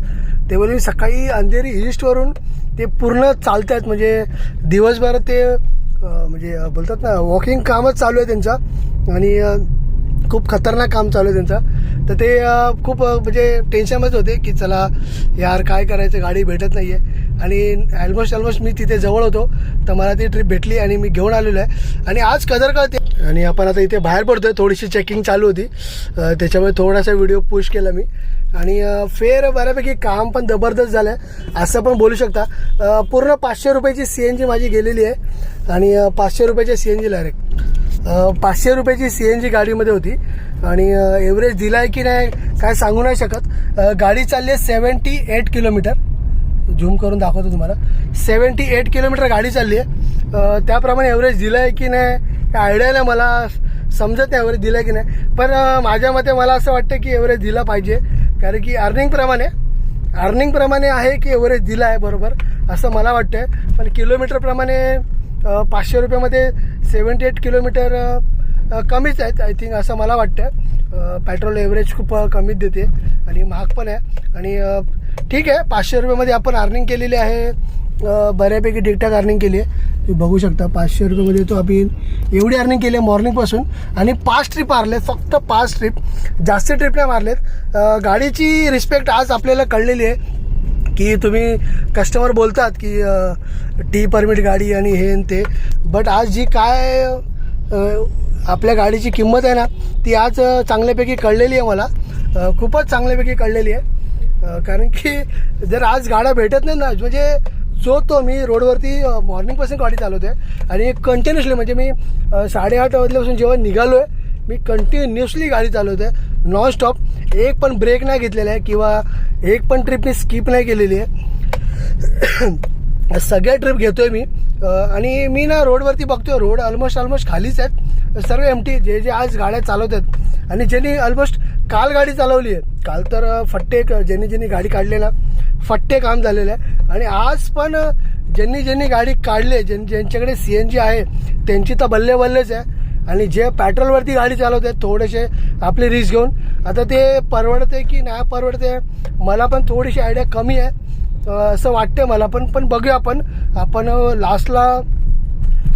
ते बोलले सकाळी अंधेरी ईस्टवरून ते पूर्ण चालत आहेत, म्हणजे दिवसभर ते म्हणजे बोलतात ना वॉकिंग कामच चालू आहे त्यांचा. आणि खूप खतरनाक काम चालू आहे त्यांचं. तर ते खूप म्हणजे टेन्शनमध्ये होते की चला यार काय करायचं, गाडी भेटत नाही आहे. आणि ऑलमोस्ट मी तिथे जवळ होतो, तर मला ती ट्रिप भेटली आणि मी घेऊन आलेलो आहे. आणि आज कदर कळते. आणि आपण आता इथे बाहेर पडतोय, थोडीशी चेकिंग चालू होती, त्याच्यामुळे थोडासा व्हिडिओ पुश केला मी. आणि फेअर बऱ्यापैकी काम पण जबरदस्त झालं आहे असं पण बोलू शकता. पूर्ण 500 रुपयाची CNG माझी गेलेली आहे. आणि 500 रुपयाच्या CNG डायरेक्ट 500 रुपयाची CNG गाडीमध्ये होती. आणि एव्हरेज दिला आहे की नाही काय सांगू नाही शकत. गाडी चालली आहे 78 किलोमीटर, झूम करून दाखवतो तुम्हाला. 78 किलोमीटर गाडी चालली आहे. त्याप्रमाणे एव्हरेज दिलं आहे की नाही आयडिया नाही, मला समजत नाही एव्हरेज दिलं आहे की नाही. पण माझ्या मते मला असं वाटतं की एव्हरेज दिला पाहिजे, कारण की अर्निंग प्रमाणे आहे की एव्हरेज दिला आहे बरोबर असं मला वाटतं. पण किलोमीटरप्रमाणे 500 रुपयामध्ये 78 किलोमीटर कमीच आहेत आय थिंक असं मला वाटतं. पेट्रोल एव्हरेज खूप कमीच देते आणि महाग पण आहे. आणि ठीक आहे, 500 रुपयामध्ये आपण अर्निंग केलेली आहे, बऱ्यापैकी ठीकठाक अर्निंग केली आहे. तुम्ही बघू शकता 500 रुपयामध्ये तो आपण एवढी अर्निंग केली आहे मॉर्निंगपासून. आणि 5 ट्रिप मारलेत, फक्त 5 ट्रिप, जास्त ट्रिप नाही मारलेत. गाडीची रिस्पेक्ट आज आपल्याला कळलेली आहे की तुम्ही कस्टमर बोलतात की टी परमिट गाडी आणि हे आणि ते, बट आज जी काय आपल्या गाडीची किंमत आहे ना ती आज चांगल्यापैकी कळलेली आहे मला, खूपच चांगल्यापैकी कळलेली आहे. कारण की जर आज गाड्या भेटत नाही ना, म्हणजे तो मी रोडवरती मॉर्निंगपासून गाडी चालवतो आहे आणि कंटिन्युअसली, म्हणजे मी 8:30 वाजल्यापासून जेव्हा निघालो आहे मी कंटिन्युअसली गाडी चालवतो आहे नॉनस्टॉप. एक पण ब्रेक नाही घेतलेला आहे किंवा एक पण ट्रिप मी स्किप नाही केलेली आहे. सगळ्या ट्रिप घेतो आहे मी. आणि मी ना रोडवरती बघतोय, रोड ऑलमोस्ट खालीच आहेत, सर्व एमटी. जे आज गाड्या चालवत आहेत आणि ज्यांनी ऑलमोस्ट काल गाडी चालवली आहे, काल तर फट्टे ज्यांनी गाडी काढली ना फट्टे काम झालेलं आहे. आणि आज पण ज्यांनी गाडी काढली, ज्यांच्याकडे CNG आहे त्यांची तर बल्लेच आहे. आणि जे पेट्रोलवरती गाडी चालवत आहेत थोडेसे आपली रिस्क घेऊन, आता ते परवडते की नाही परवडते मला पण थोडीशी आयडिया कमी आहे असं वाटतं मला. पण बघूया आपण लास्टला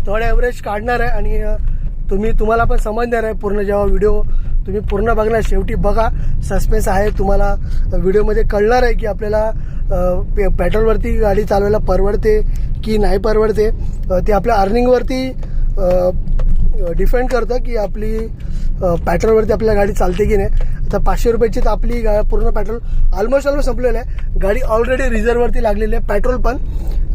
थोडं ॲव्हरेज काढणार आहे. आणि तुम्हाला पण समजणार आहे पूर्ण, जेव्हा व्हिडिओ तुम्ही पूर्ण बघणार, शेवटी बघा, सस्पेन्स आहे, तुम्हाला व्हिडिओमध्ये कळणार आहे की आपल्याला पेट्रोलवरती गाडी चालवायला परवडते की नाही परवडते. ते आपल्या अर्निंगवरती डिपेंड करतं की आपली पेट्रोलवरती आपल्याला गाडी चालते की नाही. तर 500 रुपयाची तर आपली पूर्ण पेट्रोल ऑलमोस्ट संपलेलं आहे. गाडी ऑलरेडी रिझर्ववरती लागलेली आहे, पेट्रोल पण.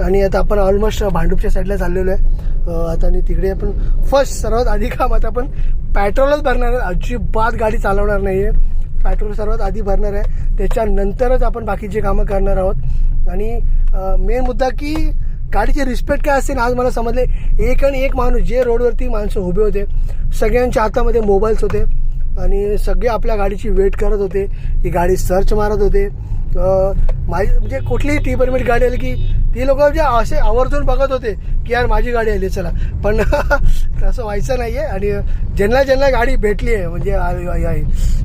आणि आता आपण ऑलमोस्ट भांडूपच्या साईडला चाललेलो आहे आता. आणि तिकडे आपण फर्स्ट सर्वात आधी काम आता आपण पेट्रोलच भरणार आहे. अजिबात गाडी चालवणार नाही आहे, पेट्रोल सर्वात आधी भरणार आहे, त्याच्यानंतरच आपण बाकीची कामं करणार आहोत. आणि मेन मुद्दा की गाडीची रिस्पेक्ट काय असते ना, आज मला समजले. एक आणि एक माणूस, जे रोडवरती माणसं उभे होते, सगळ्यांच्या हातामध्ये मोबाईल्स होते आणि सगळे आपल्या गाडीची वेट करत होते, ही गाडी सर्च मारत होते. माझी म्हणजे कुठलीही टी परमिट गाडी आली की ती लोक म्हणजे असे आवर्जून बघत होते की यार माझी गाडी आली चला. पण तसं व्हायचं नाही आहे. आणि ज्यांना गाडी भेटली आहे म्हणजे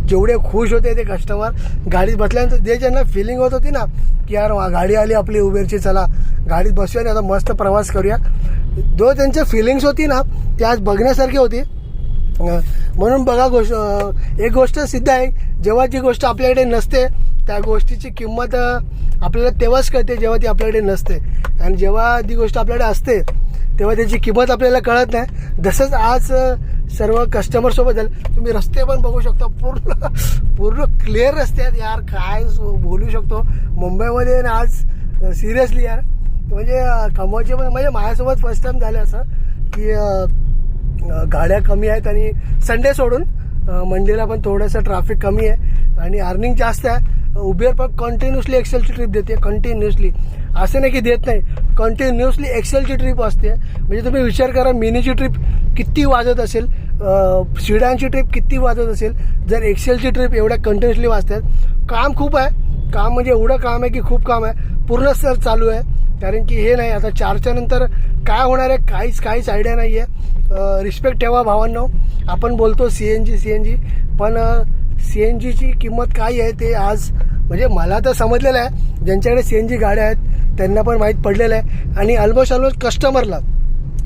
जेवढे खुश होते ते कस्टमर गाडीत बसल्यानंतर, जे ज्यांना फिलिंग होत होती ना की यार गाडी आली आपली उबेरची, चला गाडीत बसूया आणि आता मस्त प्रवास करूया, जो त्यांच्या फिलिंग्स होती ना ती आज बघण्यासारखी होती. म्हणून बघा एक गोष्ट सिद्ध आहे, जेव्हा जी गोष्ट आपल्याकडे नसते त्या गोष्टीची किंमत आपल्याला तेव्हाच कळते जेव्हा ती आपल्याकडे नसते. आणि जेव्हा ती गोष्ट आपल्याकडे असते तेव्हा त्याची किंमत आपल्याला कळत नाही. जसंच आज सर्व कस्टमरसोबत झालं. तुम्ही रस्ते पण बघू शकता, पूर्ण क्लिअर रस्ते आहेत यार. काय बोलू शकतो मुंबईमध्ये ना आज सिरियसली यार, म्हणजे कमवायचे पण म्हणजे माझ्यासोबत फर्स्ट टाइम झालं असं की गाड्या कमी आहेत. आणि संडे सोडून मंडेला पण थोडंसं ट्रॅफिक कमी आहे आणि अर्निंग जास्त आहे. उबेर पण कंटिन्युअसली एक्सेलची ट्रिप देते, कंटिन्युअसली. असं नाही की देत नाही, कंटिन्युअसली एक्सेलची ट्रिप असते. म्हणजे तुम्ही विचार करा मिनीची ट्रिप किती वाजत असेल, सिडानची ट्रिप किती वाजत असेल, जर एक्सेलची ट्रिप एवढ्या कंटिन्युअसली वाजतात. काम खूप आहे, काम म्हणजे एवढं काम आहे की खूप काम आहे, पूर्ण सर चालू आहे. कारण की हे नाही आता 4च्या नंतर काय होणार आहे काहीच आयडिया नाही आहे. रिस्पेक्ट ठेवा भावांनो. आपण बोलतो CNG पण CNGची किंमत काय आहे ते आज म्हणजे मला तर समजलेलं आहे. ज्यांच्याकडे CNG गाड्या आहेत त्यांना पण माहीत पडलेलं आहे. आणि ऑलमोस्ट कस्टमरला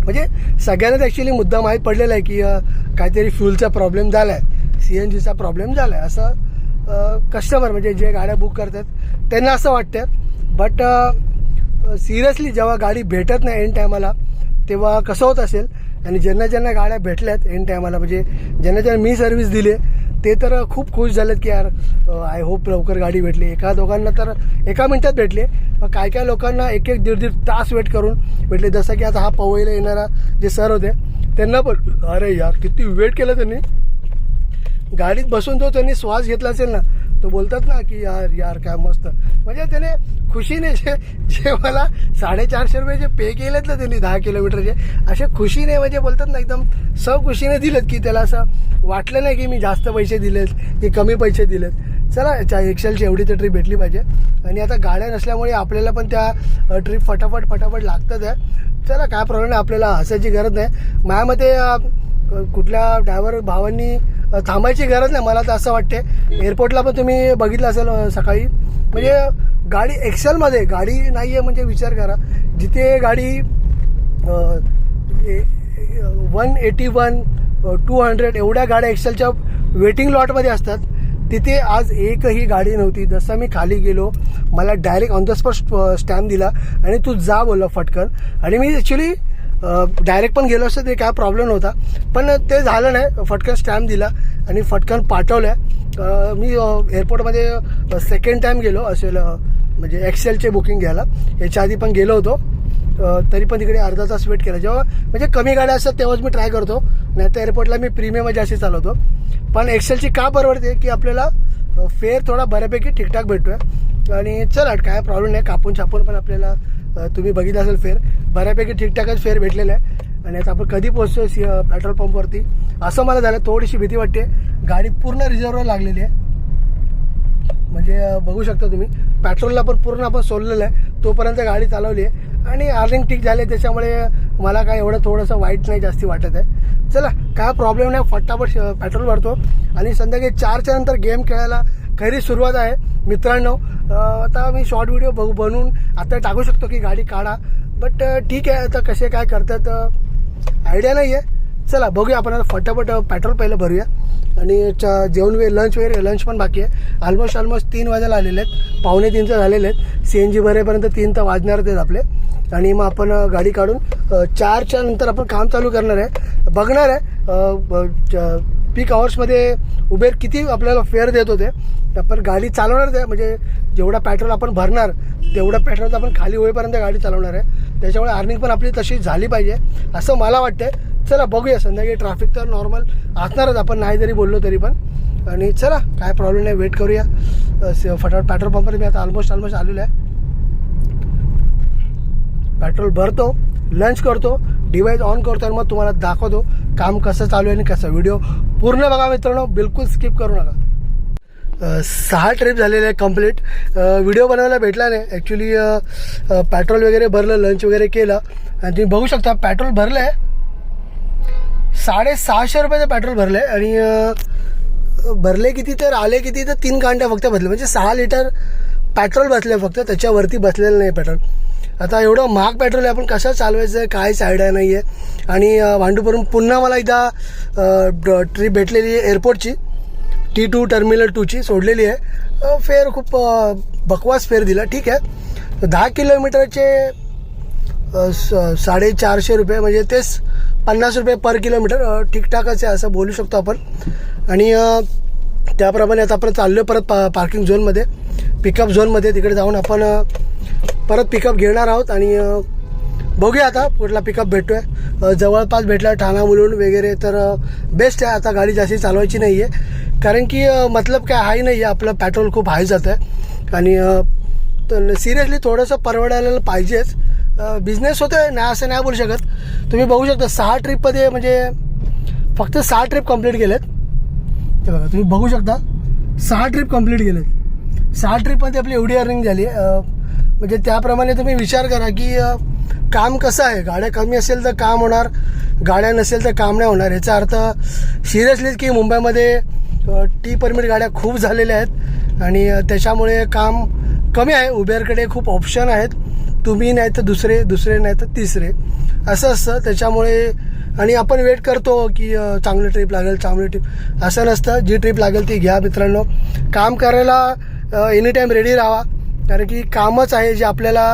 म्हणजे सगळ्यांनाच ॲक्च्युली मुद्दा माहीत पडलेला आहे की काहीतरी फ्यूलचा प्रॉब्लेम झाला आहे, CNGचा प्रॉब्लेम झाला आहे, असं कस्टमर म्हणजे जे गाड्या बुक करतात त्यांना असं वाटतं. बट सिरियसली जेव्हा गाडी भेटत नाही एंड टायमाला तेव्हा कसं होत असेल. आणि ज्यांना गाड्या भेटल्यात एंड टायमाला म्हणजे ज्यांना मी सर्व्हिस दिली ते तर खूप खुश झालेत की यार आय होप लवकर गाडी भेटली. एका दोघांना तर एका मिनिटात भेटले, पण काय लोकांना एक दीड तास वेट करून भेटले. जसं की आता हा पवईला येणारा जे सर होते त्यांना पण अरे यार किती वेट केलं त्यांनी. गाडीत बसून तो त्यांनी श्वास घेतला असेल ना, तो बोलतात ना की यार काय मस्त. म्हणजे त्याने खुशीने जे मला 450 रुपये जे पे केलेत ना त्यांनी 10 किलोमीटरचे, असे खुशीने म्हणजे बोलतात ना एकदम खुशीने दिलेत की त्याला असं वाटलं नाही की मी जास्त पैसे दिलेत की कमी पैसे दिलेत. चला एक्सेलची एवढी तर ट्रिप भेटली पाहिजे. आणि आता गाड्या नसल्यामुळे आपल्याला पण त्या ट्रिप फटाफट लागतात आहे. चला काय प्रॉब्लेम नाही, आपल्याला हसायची गरज नाही. माझ्या मते कुठल्या ड्रायव्हर भावांनी थांबायची गरज नाही. मला तर असं वाटते एअरपोर्टला पण तुम्ही बघितलं असेल सकाळी, म्हणजे गाडी एक्सेलमध्ये गाडी नाही आहे म्हणजे विचार करा. जिथे गाडी 181 200 एवढ्या गाड्या एक्सेलच्या वेटिंग लॉटमध्ये असतात, तिथे आज एकही गाडी नव्हती. जसं मी खाली गेलो मला direct on the spot stamp दिला आणि तू जा बोलला फटकन. आणि मी ॲक्च्युली डायरेक्ट पण गेलो असतं ते काय प्रॉब्लेम नव्हता, पण ते झालं नाही. फटकन स्टॅम्प दिला आणि फटकन पाठवलं. मी एअरपोर्टमध्ये सेकंड टाईम गेलो असेल म्हणजे एक्सेलचे बुकिंग घ्यायला. याच्या आधी पण गेलो होतो, तरी पण तिकडे अर्धा तास वेट केला. जेव्हा म्हणजे कमी गाड्या असतात तेव्हाच मी ट्राय करतो, नाही तर एअरपोर्टला मी प्रीमियम अशी चालवतो. पण एक्सेलची का परवडते की आपल्याला फेअर थोडा बऱ्यापैकी ठीकठाक भेटतो आहे. आणि चला काय प्रॉब्लेम नाही, कापून छापून पण आपल्याला तुम्ही बघितलं असेल फेअर बऱ्यापैकी ठीकठाकच फेअर भेटलेला आहे. आणि आता आपण कधी पोहोचतो पेट्रोल पंपवरती असं मला झालं. थोडीशी भीती वाटते, गाडी पूर्ण रिझर्ववर लागलेली आहे. म्हणजे बघू शकता तुम्ही पेट्रोलला पण पूर्ण आपण सोडलेलं आहे, तोपर्यंत गाडी चालवली आहे. आणि अर्निंग ठीक झाले त्याच्यामुळे मला काय एवढं थोडंसं वाईट नाही जास्ती वाटत आहे. चला काय प्रॉब्लेम नाही, फटाफट पेट्रोल भरतो आणि संध्याकाळी 4च्या नंतर गेम खेळायला खरी सुरुवात आहे मित्रांनो. आता मी शॉर्ट व्हिडिओ बनवून आता टाकू शकतो की गाडी काढा, बट ठीक आहे आता कसे काय करतात आयडिया नाही आहे. चला बघूया आपण आता फटाफट पेट्रोल पहिलं भरूया. आणि जेवण लंच पण बाकी आहे. ऑलमोस्ट 3 वाजायला आलेले आहेत, 2:45 झालेले आहेत. CNG भरेपर्यंत 3 तर वाजणारच आहेत आपले. आणि मग आपण गाडी काढून 4च्या नंतर आपण काम चालू करणार आहे. बघणार आहे पीक आवर्समध्ये उबेर किती आपल्याला फेअर देत होते, आपण गाडी चालवणार ते म्हणजे जेवढा पेट्रोल आपण भरणार तेवढं पेट्रोल आपण खाली होईपर्यंत गाडी चालवणार आहे. त्याच्यामुळे अर्निंग पण आपली तशी झाली पाहिजे असं मला वाटतं. चला बघूया, संध्याकाळी ट्रॅफिक तर नॉर्मल असणारच, आपण नाही जरी बोललो तरी पण. आणि चला काय प्रॉब्लेम नाही, वेट करूया फटाफट. पेट्रोल पंपवर मी आता ऑलमोस्ट आलेलो आहे. पेट्रोल भरतो, लंच करतो, डिव्हाइस ऑन करतो आणि मग तुम्हाला दाखवतो काम कसं चालू आहे आणि कसं. व्हिडिओ पूर्ण बघा मित्रांनो, बिलकुल स्किप करू नका. 6 ट्रिप झालेले आहे कंप्लीट. व्हिडिओ बनवायला भेटला नाही ॲक्च्युली. पेट्रोल वगैरे भरलं, लंच वगैरे केलं आणि तुम्ही बघू शकता पेट्रोल भरलं आहे. 650 रुपयाचं पेट्रोल भरलं आहे आणि भरले किती तर आले किती तर 3 कांड्या फक्त बसले, म्हणजे 6 लिटर पेट्रोल बसले फक्त, त्याच्यावरती बसलेलं नाही पेट्रोल. आता एवढं महाग पेट्रोल आहे, आपण कसं चालवायचं आहे काहीच आयडिया नाही आहे. आणि भांडूपवरून पुन्हा मला एकदा ट्रिप भेटलेली आहे एअरपोर्टची, T2 टर्मिनल 2ची सोडलेली आहे. फेअर खूप बकवास फेअर दिला. ठीक आहे, 10 किलोमीटरचे 450 रुपये, म्हणजे तेच 50 रुपये पर किलोमीटर. ठीकठाकच आहे असं बोलू शकतो आपण. आणि त्याप्रमाणे आता आपण चाललो आहे परत पार्किंग झोनमध्ये, पिकअप झोनमध्ये. तिकडे जाऊन आपण परत पिकअप घेणार आहोत आणि बघूया आता कुठला पिकअप भेटतो आहे. जवळपास भेटला ठाणा मुलुंड वगैरे तर बेस्ट आहे. आता गाडी जास्ती चालवायची नाही आहे, कारण की मतलब काय हाय नाही आहे, आपलं पेट्रोल खूप हाय जातं आहे. आणि सिरियसली थोडंसं परवडायला पाहिजेच. बिझनेस होतो आहे ना, असं नाही बोलू शकत. तुम्ही बघू शकता 6 ट्रिपमध्ये म्हणजे फक्त 6 ट्रिप कंप्लीट केलेत. ते बघा तुम्ही बघू शकता 6 ट्रिप कंप्लीट केलेत. 6 ट्रिपमध्ये आपली एवढी अर्निंग झाली. म्हणजे त्याप्रमाणे तुम्ही विचार करा की काम कसं आहे. गाड्या कमी असेल तर काम होणार, गाड्या नसेल तर काम नाही होणार. याचा अर्थ सिरियसलीच की मुंबईमध्ये टी परमिट गाड्या खूप झालेल्या आहेत आणि त्याच्यामुळे काम कमी आहे. उबेरकडे खूप ऑप्शन आहेत, तुम्ही नाही तर दुसरे नाही तर तिसरे असं असतं. त्याच्यामुळे आणि आपण वेट करतो की चांगली ट्रिप लागेल, चांगली ट्रिप, असं नसतं. जी ट्रिप लागेल ती घ्या मित्रांनो. काम करायला एनी टाईम रेडी राहा, कारण की कामच आहे जे आपल्याला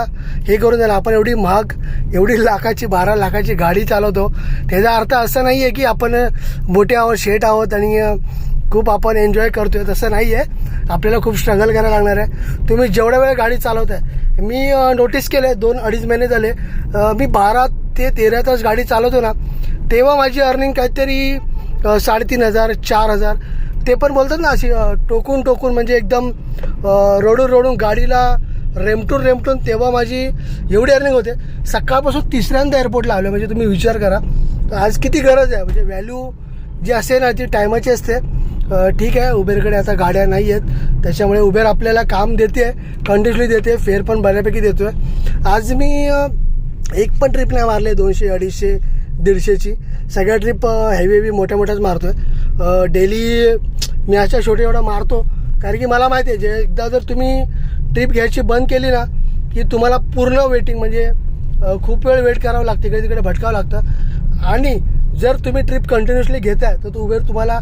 हे करून देणार. आपण एवढी महाग, एवढी लाखाची 12 लाखाची गाडी चालवतो, त्याचा अर्थ असं नाही आहे की आपण मोठे आहोत, शेठ आहोत आणि खूप आपण एन्जॉय करतो आहे. तसं नाही आहे, आपल्याला खूप स्ट्रगल करायला लागणार आहे. तुम्ही जेवढ्या वेळ गाडी चालवत आहे, मी नोटीस केलं आहे 2-2.5 महिने झाले, मी 12 ते 13 तास गाडी चालवतो ना, तेव्हा माझी अर्निंग काहीतरी 3,500 4,000, ते पण बोलतात ना अशी टोकून म्हणजे एकदम रोडून गाडीला रेमटून तेव्हा माझी एवढी अर्निंग होते. सकाळपासून तिसऱ्यांदा एअरपोर्टला आलो, म्हणजे तुम्ही विचार करा आज किती गरज आहे. म्हणजे व्हॅल्यू जी असते ना ती टायमाची असते. ठीक आहे, उबेरकडे आता गाड्या नाही आहेत, त्याच्यामुळे उबेर आपल्याला काम देते, कंटिन्युअसली देते, फेअर पण बऱ्यापैकी देतो आहे. आज मी एक पण ट्रिप नाही मारले 200, 250, 150ची. सगळ्या ट्रिप हेवी मोठ्याच मारतो आहे. डेली मी अशा छोट्या एवढा मारतो, कारण की मला माहिती आहे जे एकदा जर तुम्ही ट्रिप घ्यायची बंद केली ना की तुम्हाला पूर्ण वेटिंग म्हणजे खूप वेळ वेट करावं लागते, इकडे तिकडे भटकावं लागतं. आणि जर तुम्ही ट्रिप कंटिन्युअसली घेताय तर तो उबेर तुम्हाला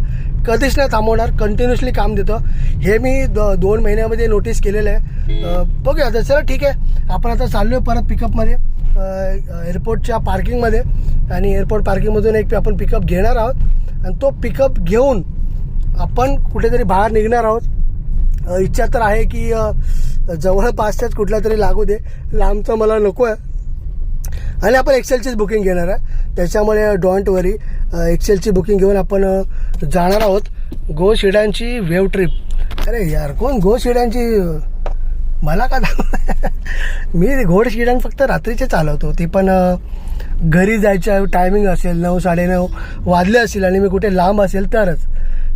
कधीच नाही थांबवणार, कंटिन्युअसली काम देतं. हे मी 2 महिन्यामध्ये नोटीस केलेलं आहे. बघूया आता. चला ठीक आहे, आपण आता चाललो आहे परत पिकअपमध्ये एअरपोर्टच्या पार्किंगमध्ये. आणि एअरपोर्ट पार्किंगमधून एक आपण पिकअप घेणार आहोत आणि तो पिकअप घेऊन आपण कुठेतरी बाहेर निघणार आहोत. इच्छा तर आहे की जवळपासच्याच कुठला तरी लागू दे, लांबचं मला नको आहे. आणि आपण एक्सेलचीच बुकिंग घेणार आहे, त्याच्यामुळे डोंट वरी. एक्सेलची बुकिंग घेऊन आपण जाणार आहोत गो शिडांची वेव ट्रिप. अरे यार, कोण गो शिडांची, मला का मी घोडशिडां फक्त रात्रीचे चालवतो, ते पण घरी जायचं टायमिंग असेल 9 साडेनऊ वाजले असेल आणि मी कुठे लांब असेल तरच.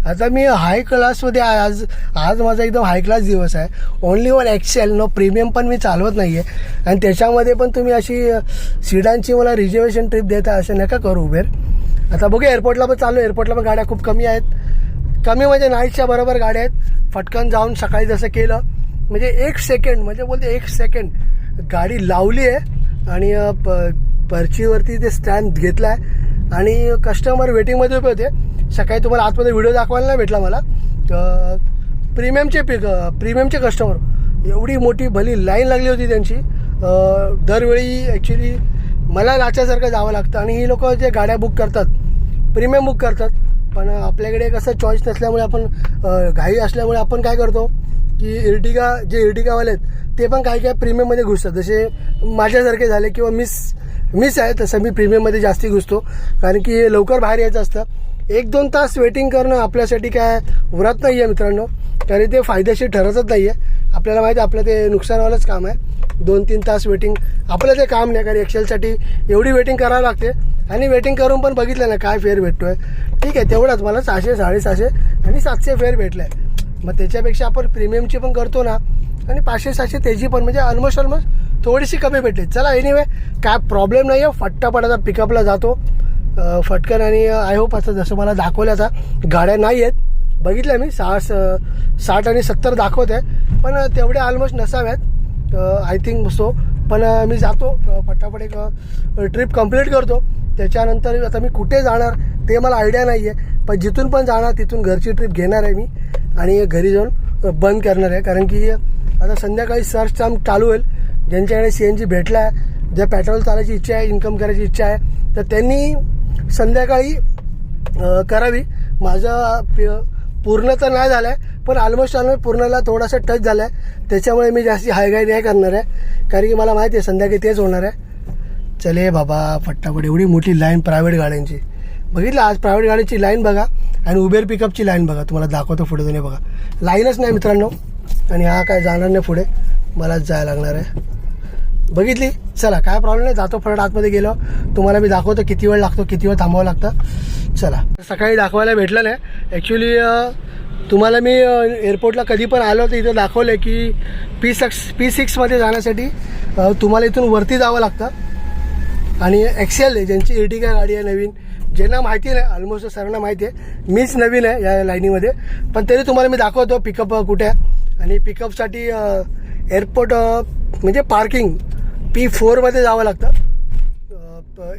आता मी हाय क्लासमध्ये आहे. आज माझा एकदम हाय क्लास दिवस आहे. Only one excel, no premium पण मी चालवत नाही आहे. आणि त्याच्यामध्ये पण तुम्ही अशी सिडांची मला रिझर्वेशन ट्रिप देता, असं नका करू उबेर. आता बघूया, एअरपोर्टला पण चालू. एअरपोर्टला पण गाड्या खूप कमी आहेत, कमी म्हणजे नाईटच्या बरोबर गाड्या आहेत. फटकन जाऊन सकाळी जसं केलं म्हणजे 1 सेकंड, म्हणजे बोलते 1 सेकंड गाडी लावली आहे आणि पर्चीवरती ते स्टॅम्प घेतला आहे आणि कस्टमर वेटिंगमध्ये उभे होते. सकाळी तुम्हाला आतमध्ये व्हिडिओ दाखवायला नाही भेटला मला. प्रीमियमचे कस्टमर, एवढी मोठी भली लाईन लागली होती त्यांची. दरवेळी ॲक्च्युली मला नाच्यासारखं जावं लागतं. आणि ही लोक जे गाड्या बुक करतात, प्रीमियम बुक करतात, पण आपल्याकडे कसं चॉईस नसल्यामुळे आपण घाई असल्यामुळे आपण काय करतो की इर्टिगावाले आहेत ते पण काय प्रीमियममध्ये घुसतात. जसे माझ्यासारखे झाले किंवा मिस आहे तसं मी प्रीमियममध्ये जास्ती घुसतो, कारण की लवकर बाहेर यायचं असतं. 1-2 तास वेटिंग करणं आपल्यासाठी काय व्रत नाही आहे मित्रांनो, कारण ते फायदेशीर ठरतच नाही आहे. आपल्याला माहिती आहे आपलं ते नुकसानवालंच काम आहे. 2-3 तास वेटिंग आपलं ते काम नाही, कारण एक्सेलसाठी एवढी वेटिंग करावं लागते. आणि वेटिंग करून पण बघितलं ना काय फेअर भेटतो आहे. ठीक आहे, तेवढंच मला 600, 650 आणि 700 फेअर भेटलं आहे. मग त्याच्यापेक्षा आपण प्रीमियमची पण करतो ना, आणि 500-700 त्याची पण, म्हणजे ऑलमोस्ट थोडीशी कमी भेटते. चला एनिवे काय प्रॉब्लेम नाही आहे. फटाफट आता पिकअपला जातो फटकन. आणि आय होप असं जसं मला दाखवलं आता गाड्या नाही आहेत, बघितल्या मी 60 आणि 70 दाखवत आहे, पण तेवढ्या ऑलमोस्ट नसाव्यात आय थिंक सो. पण मी जातो फटाफट एक ट्रिप कंप्लीट करतो. त्याच्यानंतर आता मी कुठे जाणार ते मला आयडिया नाही आहे, पण जिथून पण जाणार तिथून घरची ट्रिप घेणार आहे मी आणि घरी जाऊन बंद करणार आहे. कारण की आता संध्याकाळी सर्च काम चालू होईल. ज्यांच्याकडे CNG भेटला आहे, ज्या पेट्रोल चालायची इच्छा आहे, इन्कम करायची इच्छा आहे, तर त्यांनी संध्याकाळी करावी. माझं पूर्ण तर नाही झालं आहे, पण ऑलमोस्ट पूर्णला थोडासा टच झाला आहे. त्याच्यामुळे मी जास्ती हायगाई नाही करणार आहे, कारण की मला माहिती आहे संध्याकाळी तेच होणार आहे. चले बाबा फटाफट. एवढी मोठी लाईन प्रायव्हेट गाड्यांची बघितलं आज. प्रायव्हेट गाडीची लाईन बघा आणि उबेर पिकअपची लाईन बघा. तुम्हाला दाखवतो पुढे तुम्ही बघा, लाईनच नाही मित्रांनो. आणि हा काय जाणार नाही पुढे, मलाच जायला लागणार आहे. बघितली. चला काय प्रॉब्लेम नाही, जातो फटाफट आतमध्ये गेलो. तुम्हाला मी दाखवतो किती वेळ लागतो, किती वेळ थांबावं लागतं. चला. सकाळी दाखवायला भेटलं नाही ॲक्च्युली. तुम्हाला मी एअरपोर्टला कधी पण आलो तर इथं दाखवलं की P6 जाण्यासाठी तुम्हाला इथून वरती जावं लागतं. आणि एक्सेल ज्यांची इर्टिगा गाडी आहे नवीन, ज्यांना माहिती नाही, ऑलमोस्ट सर्वांना माहिती आहे, मीच नवीन आहे या लाईनीमध्ये, पण तरी तुम्हाला मी दाखवतो पिकअप कुठे आहे. आणि पिकअपसाठी एअरपोर्ट म्हणजे पार्किंग P4 जावं लागतं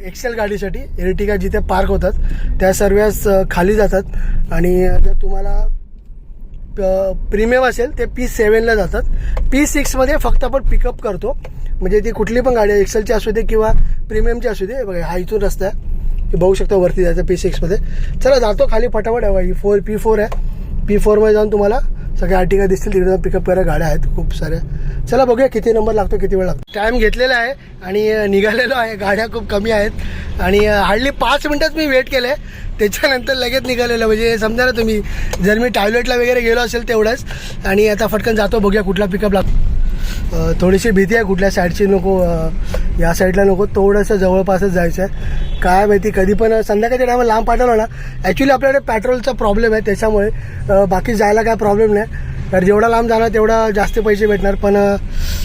एक्सेल गाडीसाठी. इर्टिगा जिथे पार्क होतात त्या सर्वच खाली जातात. आणि जर तुम्हाला प्रीमियम असेल ते P7 जातात. P6 फक्त आपण पिकअप करतो, म्हणजे ती कुठली पण गाडी एक्सेलची असू दे किंवा प्रीमियमची असू दे. बघा हा इथून रस्ता आहे, बघू शकता वरती जायचं P6. चला जातो खाली फटाफट. ही P4 आहे. P4 जाऊन तुम्हाला सगळ्या आर्टिका दिसतील, तिकडे जाऊन पिकअप करायला गाड्या आहेत खूप साऱ्या. चला बघूया किती नंबर लागतो, किती वेळ लागतो. टाईम घेतलेला आहे आणि निघालेलो आहे. गाड्या खूप कमी आहेत आणि हार्डली 5 मिनटच मी वेट केलं आहे. त्याच्यानंतर लगेच निघालेलं, म्हणजे समजा ना तुम्ही, जर मी टॉयलेटला वगैरे गेलो असेल तेवढंच. आणि आता फटकन जातो, बघूया कुठला पिकअप लागतो. थोडीशी भीती आहे, कुठल्या साईडची नको, या साईडला नको, थोडंसं जवळपासच जायचं आहे. काय माहिती कधी पण संध्याकाळच्या टायमाला लांब पाठवलं ना. ॲक्च्युली आपल्याकडे पेट्रोलचा प्रॉब्लेम आहे, त्याच्यामुळे बाकी जायला काय प्रॉब्लेम नाही. तर जेवढा लांब जाणार तेवढा जास्त पैसे भेटणार, पण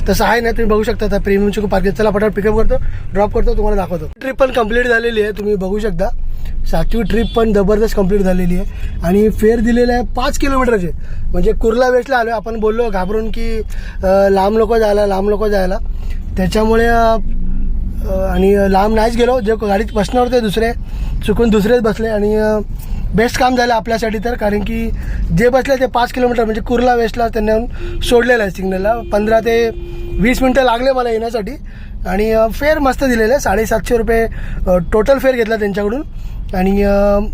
तसं आहे ना. तुम्ही बघू शकता आता प्रीमियमची खूप पार्किंग. चला फटाफट पिकअप करतो, ड्रॉप करतो, तुम्हाला दाखवतो. ट्रिप पण कंप्लीट झालेली आहे, तुम्ही बघू शकता. 7वी ट्रिप पण जबरदस्त कंप्लीट झालेली आहे. आणि फेअर दिलेला आहे 5 किलोमीटरचे, म्हणजे कुर्ला वेस्टला आलो. आपण बोललो घाबरून की लांब नको जायला, त्याच्यामुळे आणि लांब नाहीच गेलो. जे गाडीत बसणार होते दुसरे चुकून दुसरेच बसले. आणि बेस्ट काम झालं आपल्यासाठी तर, कारण की जे बसले ते 5 किलोमीटर म्हणजे कुर्ला वेस्टला त्यांना सोडलेलं आहे सिग्नलला. 15 ते 20 मिनटं लागले मला येण्यासाठी. आणि फेअर मस्त दिलेलं आहे. 750 रुपये टोटल फेअर घेतला त्यांच्याकडून. आणि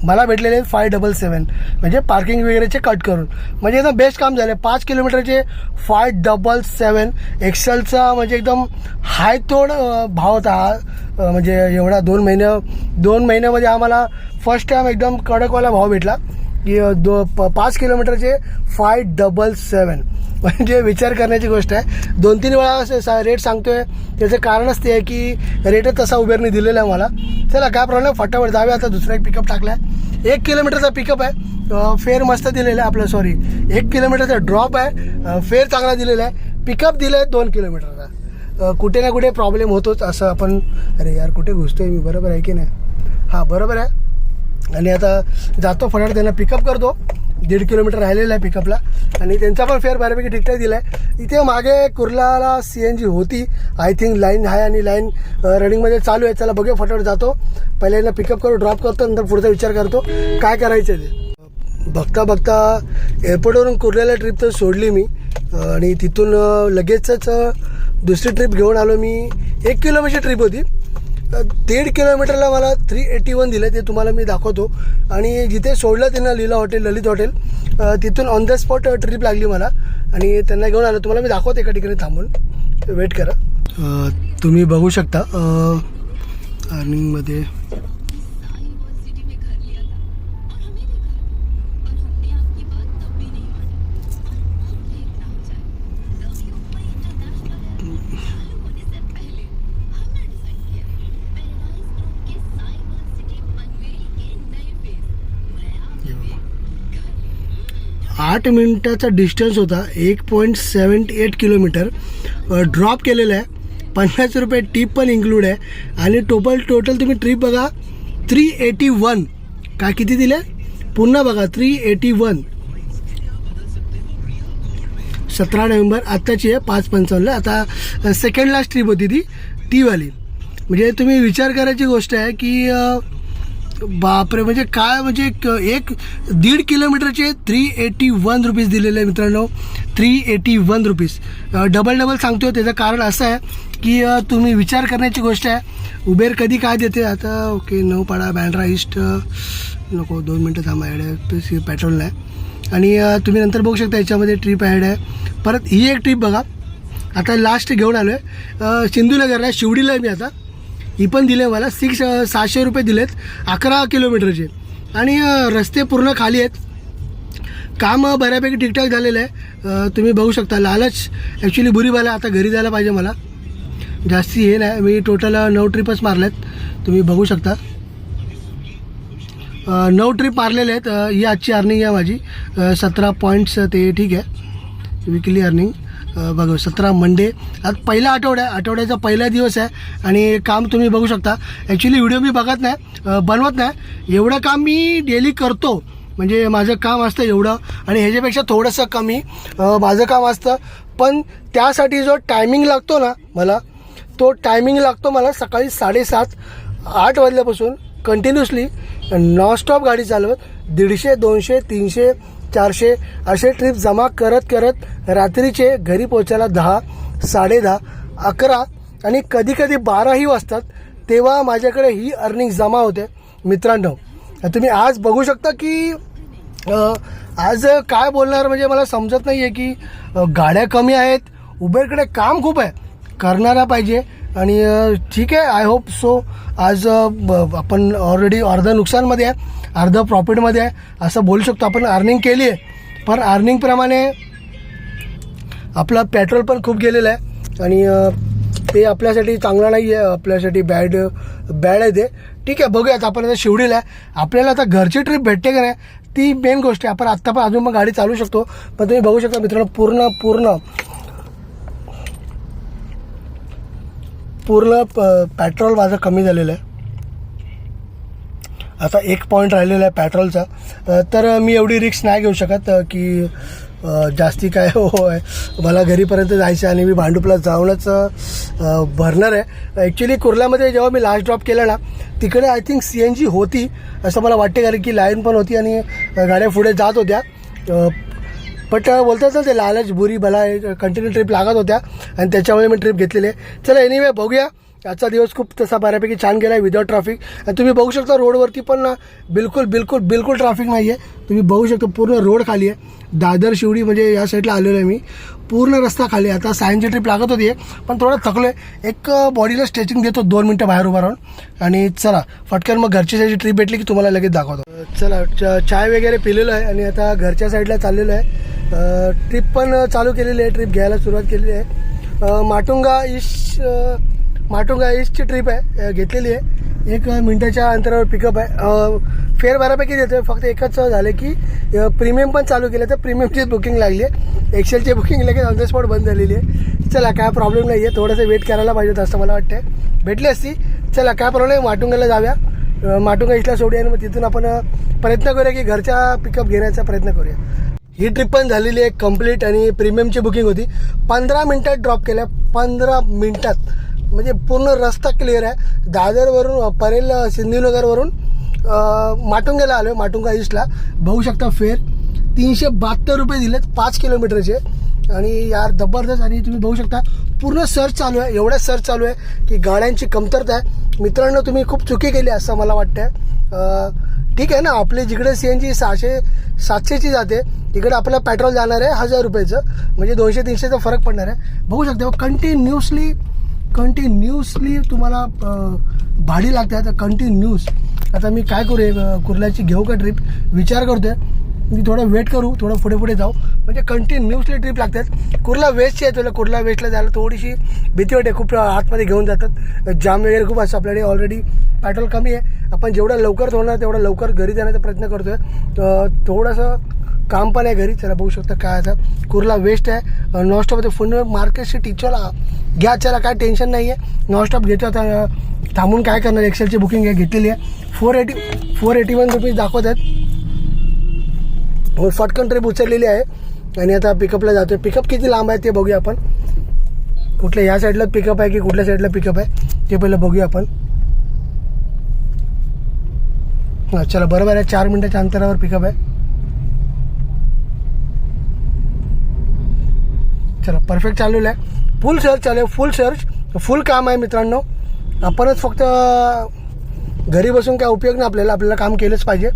मला भेटलेले 577, म्हणजे पार्किंग वगैरेचे कट करून. म्हणजे एकदम बेस्ट काम झालं. 5 किलोमीटरचे 577. एक्सेलचा म्हणजे एकदम हाय तोड भाव होता हा. म्हणजे एवढा 2 महिन्यामध्ये आम्हाला फर्स्ट टाईम एकदम कडकवाला भाव भेटला की 5 किलोमीटरचे 577. म्हणजे विचार करण्याची गोष्ट आहे. 2-3 वेळा रेट सांगतोय, त्याचं कारणच ते आहे की रेटच तसा उबेरने दिलेला आहे मला. चला काय प्रॉब्लेम, फटाफट जाऊया. आता दुसरा एक पिकअप टाकला आहे. 1 किलोमीटरचा पिकअप आहे. फेअर मस्त दिलेला आहे आपलं. 1 किलोमीटरचा ड्रॉप आहे. फेअर चांगला दिलेला आहे. पिकअप दिलं आहे 2 किलोमीटरचा. कुठे ना कुठे प्रॉब्लेम होतोच असं आपण. अरे यार कुठे घुसतोय मी, बरोबर आहे की नाही? हां बरोबर आहे. आणि आता जातो फटाफट, त्यांना पिकअप करतो. 1.5 किलोमीटर राहिलेलं आहे पिकअपला. आणि त्यांचा पण फेअर बऱ्यापैकी ठीकठाक दिला आहे. इथे मागे कुर्लाला CNG होती आय थिंक. लाईन आहे आणि लाईन रनिंगमध्ये चालू आहे. चला बघूया फटाफट जातो. पहिले यांना पिकअप करू, ड्रॉप करतो, नंतर पुढचा विचार करतो काय करायचं ते. बघता एअरपोर्टवरून कुर्ल्याला ट्रिप तर सोडली मी. आणि तिथून लगेचच दुसरी ट्रिप घेऊन आलो मी. 1 किलोमीटरची ट्रिप होती. 1.5 किलोमीटरला मला 381 दिलं, ते तुम्हाला मी दाखवतो. आणि जिथे सोडलं त्यांना लीला हॉटेल, ललित हॉटेल, तिथून ऑन द स्पॉट ट्रिप लागली मला आणि त्यांना घेऊन आलो. तुम्हाला मी दाखवतो एका ठिकाणी थांबून, वेट करा. तुम्ही बघू शकता अर्निंगमध्ये आठ मिनिटाचा डिस्टन्स होता. 1.78 किलोमीटर ड्रॉप केलेलं आहे. 50 रुपये टिप पण इन्क्लूड आहे. आणि टोटल तुम्ही ट्रिप बघा 381. काय किती दिले पुन्हा बघा 381. 17 नोव्हेंबर आत्ताची आहे 5:55. आता सेकंड लास्ट ट्रिप होती ती वाली. म्हणजे तुम्ही विचार करायची गोष्ट आहे की बापरे, म्हणजे काय, म्हणजे 1.5 किलोमीटरचे 381 रुपीज दिलेले आहे मित्रांनो. 381 रुपीज डबल सांगतोय. त्याचं कारण असं आहे की तुम्ही विचार करण्याची गोष्ट आहे. उबेर कधी काय देते. आता ओके, नौपाडा बँड्रा ईस्ट नको, 2 मिनटं थांबा, ॲड पेट्रोल नाही. आणि तुम्ही नंतर बघू शकता याच्यामध्ये ट्रिप ॲड आहे. परत ही एक ट्रिप बघा, आता लास्ट घेऊन आलो आहे सिंधुनगरला, शिवडीला आहे मी आता. ही पण दिले मला 600 रुपये दिलेत 11 किलोमीटरचे. आणि रस्ते पूर्ण खाली आहेत. काम बऱ्यापैकी ठीकठाक झालेलं आहे. तुम्ही बघू शकता. लालच ॲक्च्युली बुरी बाला, आता घरी जायला पाहिजे मला. जास्ती हे नाही, मी टोटल 9 ट्रिपच मारल्यात. तुम्ही बघू शकता 9 ट्रिप मारलेले आहेत. ही आजची अर्निंग आहे माझी 17 पॉईंट्स. ते ठीक आहे, विकली अर्निंग बघू. 17 मंडे, आज पहिला आठवड्याचा पहिला दिवस आहे. आणि काम तुम्ही बघू शकता. ॲक्च्युली व्हिडिओ मी बघत नाही, बनवत नाही. एवढं काम मी डेली करतो, म्हणजे माझं काम असतं एवढं. आणि ह्याच्यापेक्षा थोडंसं कमी माझं काम असतं. पण त्यासाठी जो टायमिंग लागतो ना मला, तो टायमिंग लागतो मला सकाळी 7:30-8 वाजल्यापासून कंटिन्युअसली नॉनस्टॉप गाडी चालवत 150, 200, 300, 400 असे ट्रिप जमा करत रात्रीचे घरी पोहोचायला 10, 10:30, 11 आणि कधी 12ही वाजतात. तेव्हा माझ्याकडे ही अर्निंग जमा होते मित्रांनो. तुम्ही आज बघू शकता की आज काय बोलणार, म्हणजे मला समजत नाही आहे की गाड्या कमी आहेत, उबेरकडे काम खूप आहे, करणारा पाहिजे. आणि ठीक आहे, आय होप सो. आज आपण ऑलरेडी अर्ध नुकसानमध्ये आहे, अर्ध प्रॉफिटमध्ये आहे असं बोलू शकतो आपण. अर्निंग केली आहे, पण अर्निंगप्रमाणे आपला पेट्रोल पण खूप गेलेलं आहे. आणि ते आपल्यासाठी चांगलं नाही आहे, आपल्यासाठी बॅड आहे ते. ठीक आहे, बघूयात. आपण आता शिवडीला आहे, आपल्याला आता घरची ट्रिप भेटते का नाही ती मेन गोष्ट आहे. आपण आत्ता पण अजून मग गाडी चालू शकतो. पण तुम्ही बघू शकता मित्रांनो, पूर्ण पेट्रोल माझं कमी झालेलं आहे. आता 1 पॉईंट राहिलेला आहे पेट्रोलचा. तर मी एवढी रिस्क नाही घेऊ शकत की जास्ती काय आहे. मला घरीपर्यंत जायचं आणि मी भांडुपला जाऊनच भरणार आहे. ॲक्च्युली कुर्ल्यामध्ये जेव्हा मी लास्ट ड्रॉप केला ना, तिकडे आय थिंक CNG होती असं मला वाटते, कारण की लाईन पण होती आणि गाड्या पुढे जात होत्या. बट बोलतात ना ते लालच बुरी भला, कंटिन्यू ट्रिप लागत होत्या आणि त्याच्यामुळे मी ट्रिप घेतलेली आहे. चला एनिवे बघूया. आजचा दिवस खूप तसा बऱ्यापैकी छान गेला आहे विदाउट ट्रॅफिक. आणि तुम्ही बघू शकता रोडवरती पण ना बिलकुल ट्रॅफिक नाही आहे. तुम्ही बघू शकता पूर्ण रोड खाली आहे. दादर शिवडी म्हणजे या साईडला आलेलो आहे मी. पूर्ण रस्ता खाली. आता सायन्सची ट्रिप लागत होती पण थोडं थकलो आहे. एक बॉडीला स्ट्रेचिंग देतो 2 मिनटं बाहेर उभा राहून. आणि चला फटकन मग घरची साईडची ट्रिप भेटली की तुम्हाला लगेच दाखवतो. चला चाय वगैरे पिलेलं आहे आणि आता घरच्या साईडला चाललेलो आहे. ट्रिप पण चालू केलेली आहे, ट्रिप घ्यायला सुरुवात केलेली आहे. माटुंगा ईस्टची ट्रिप आहे, घेतलेली आहे. 1 मिनिटाच्या अंतरावर पिकअप आहे. फेअर बऱ्यापैकी देतो आहे. फक्त एकच झालं की प्रीमियम पण चालू केलं, तर प्रीमियमची बुकिंग लागली आहे. एक्सेलची बुकिंग लगेच ऑन द स्पॉट बंद झालेली आहे. चला काय प्रॉब्लेम नाही आहे, थोडंसं वेट करायला पाहिजे असं मला वाटतं. भेटली असती. चला काय प्रॉब्लेम, माटुंगाला जाऊया. माटुंगा ईस्टला सोडूया आणि मग तिथून आपण प्रयत्न करूया की घरच्या पिकअप घेण्याचा प्रयत्न करूया. ही ट्रिप पण झालेली आहे कंप्लीट आणि प्रीमियमची बुकिंग होती. 15 मिनिटात ड्रॉप केल्या. 15 मिनिटात म्हणजे पूर्ण रस्ता क्लिअर आहे. दादरवरून परेल सिंधुनगरवरून माटुंगाला आलो आहे, माटुंगा ईस्टला. बघू शकता फेअर 372 रुपये दिलेत 5 किलोमीटरचे. आणि यार जबरदस्त. आणि तुम्ही बघू शकता पूर्ण सर्च चालू आहे, एवढा सर्च चालू आहे की गाड्यांची कमतरता आहे. मित्रांनो तुम्ही खूप चुकी केली असं मला वाटतं. ठीक आहे ना, आपली जिकडे CNG 600-700ची जाते तिकडे आपलं पेट्रोल जाणार आहे 1000 रुपयाचं, म्हणजे 200-300चा फरक पडणार आहे. बघू शकता कंटिन्युअसली तुम्हाला भाडी लागते. आता कंटिन्यूस आता मी काय करू, कुर्ल्याची घेऊ का ट्रिप विचार करतोय. मी थोडं वेट करू, थोडं पुढे जाऊ, म्हणजे कंटिन्युअसली ट्रिप लागतात. कुर्ला वेस्टची आहे, तुला कुर्ला वेस्टला जायला थोडीशी भीती वाटते, खूप आतमध्ये घेऊन जातात, जाम वगैरे खूप असतं. आपल्याकडे ऑलरेडी पेट्रोल कमी आहे, आपण जेवढं लवकर होणार तेवढं लवकर घरी जाण्याचा प्रयत्न करतो आहे. थोडंसं काम पण आहे घरी. चला बघू शकता काय आता कुर्ला वेस्ट आहे. नॉनस्टॉप फुल मार्केट सिटी, चला घ्या, चला काय टेन्शन नाही आहे. नॉनस्टॉप घेतो आता, थांबून काय करणार. एक्सेलची बुकिंग आहे घेतलेली आहे. 481 रुपीज दाखवत आहेत. फटकन ट्रिप उचललेली आहे आणि आता पिकअपला जातो आहे. पिकअप किती लांब आहे ते बघूया आपण. कुठल्या ह्या साईडला पिकअप आहे की कुठल्या साईडला पिकअप आहे ते पहिलं बघूया आपण. हां चला बरोबर आहे, 4 मिनिटाच्या अंतरावर पिकअप आहे. चला परफेक्ट चाललेलं आहे. फुल सर्च चालू आहे, फुल काम आहे मित्रांनो. आपणच फक्त घरी बसून काय उपयोग नाही, आपल्याला काम केलंच पाहिजे.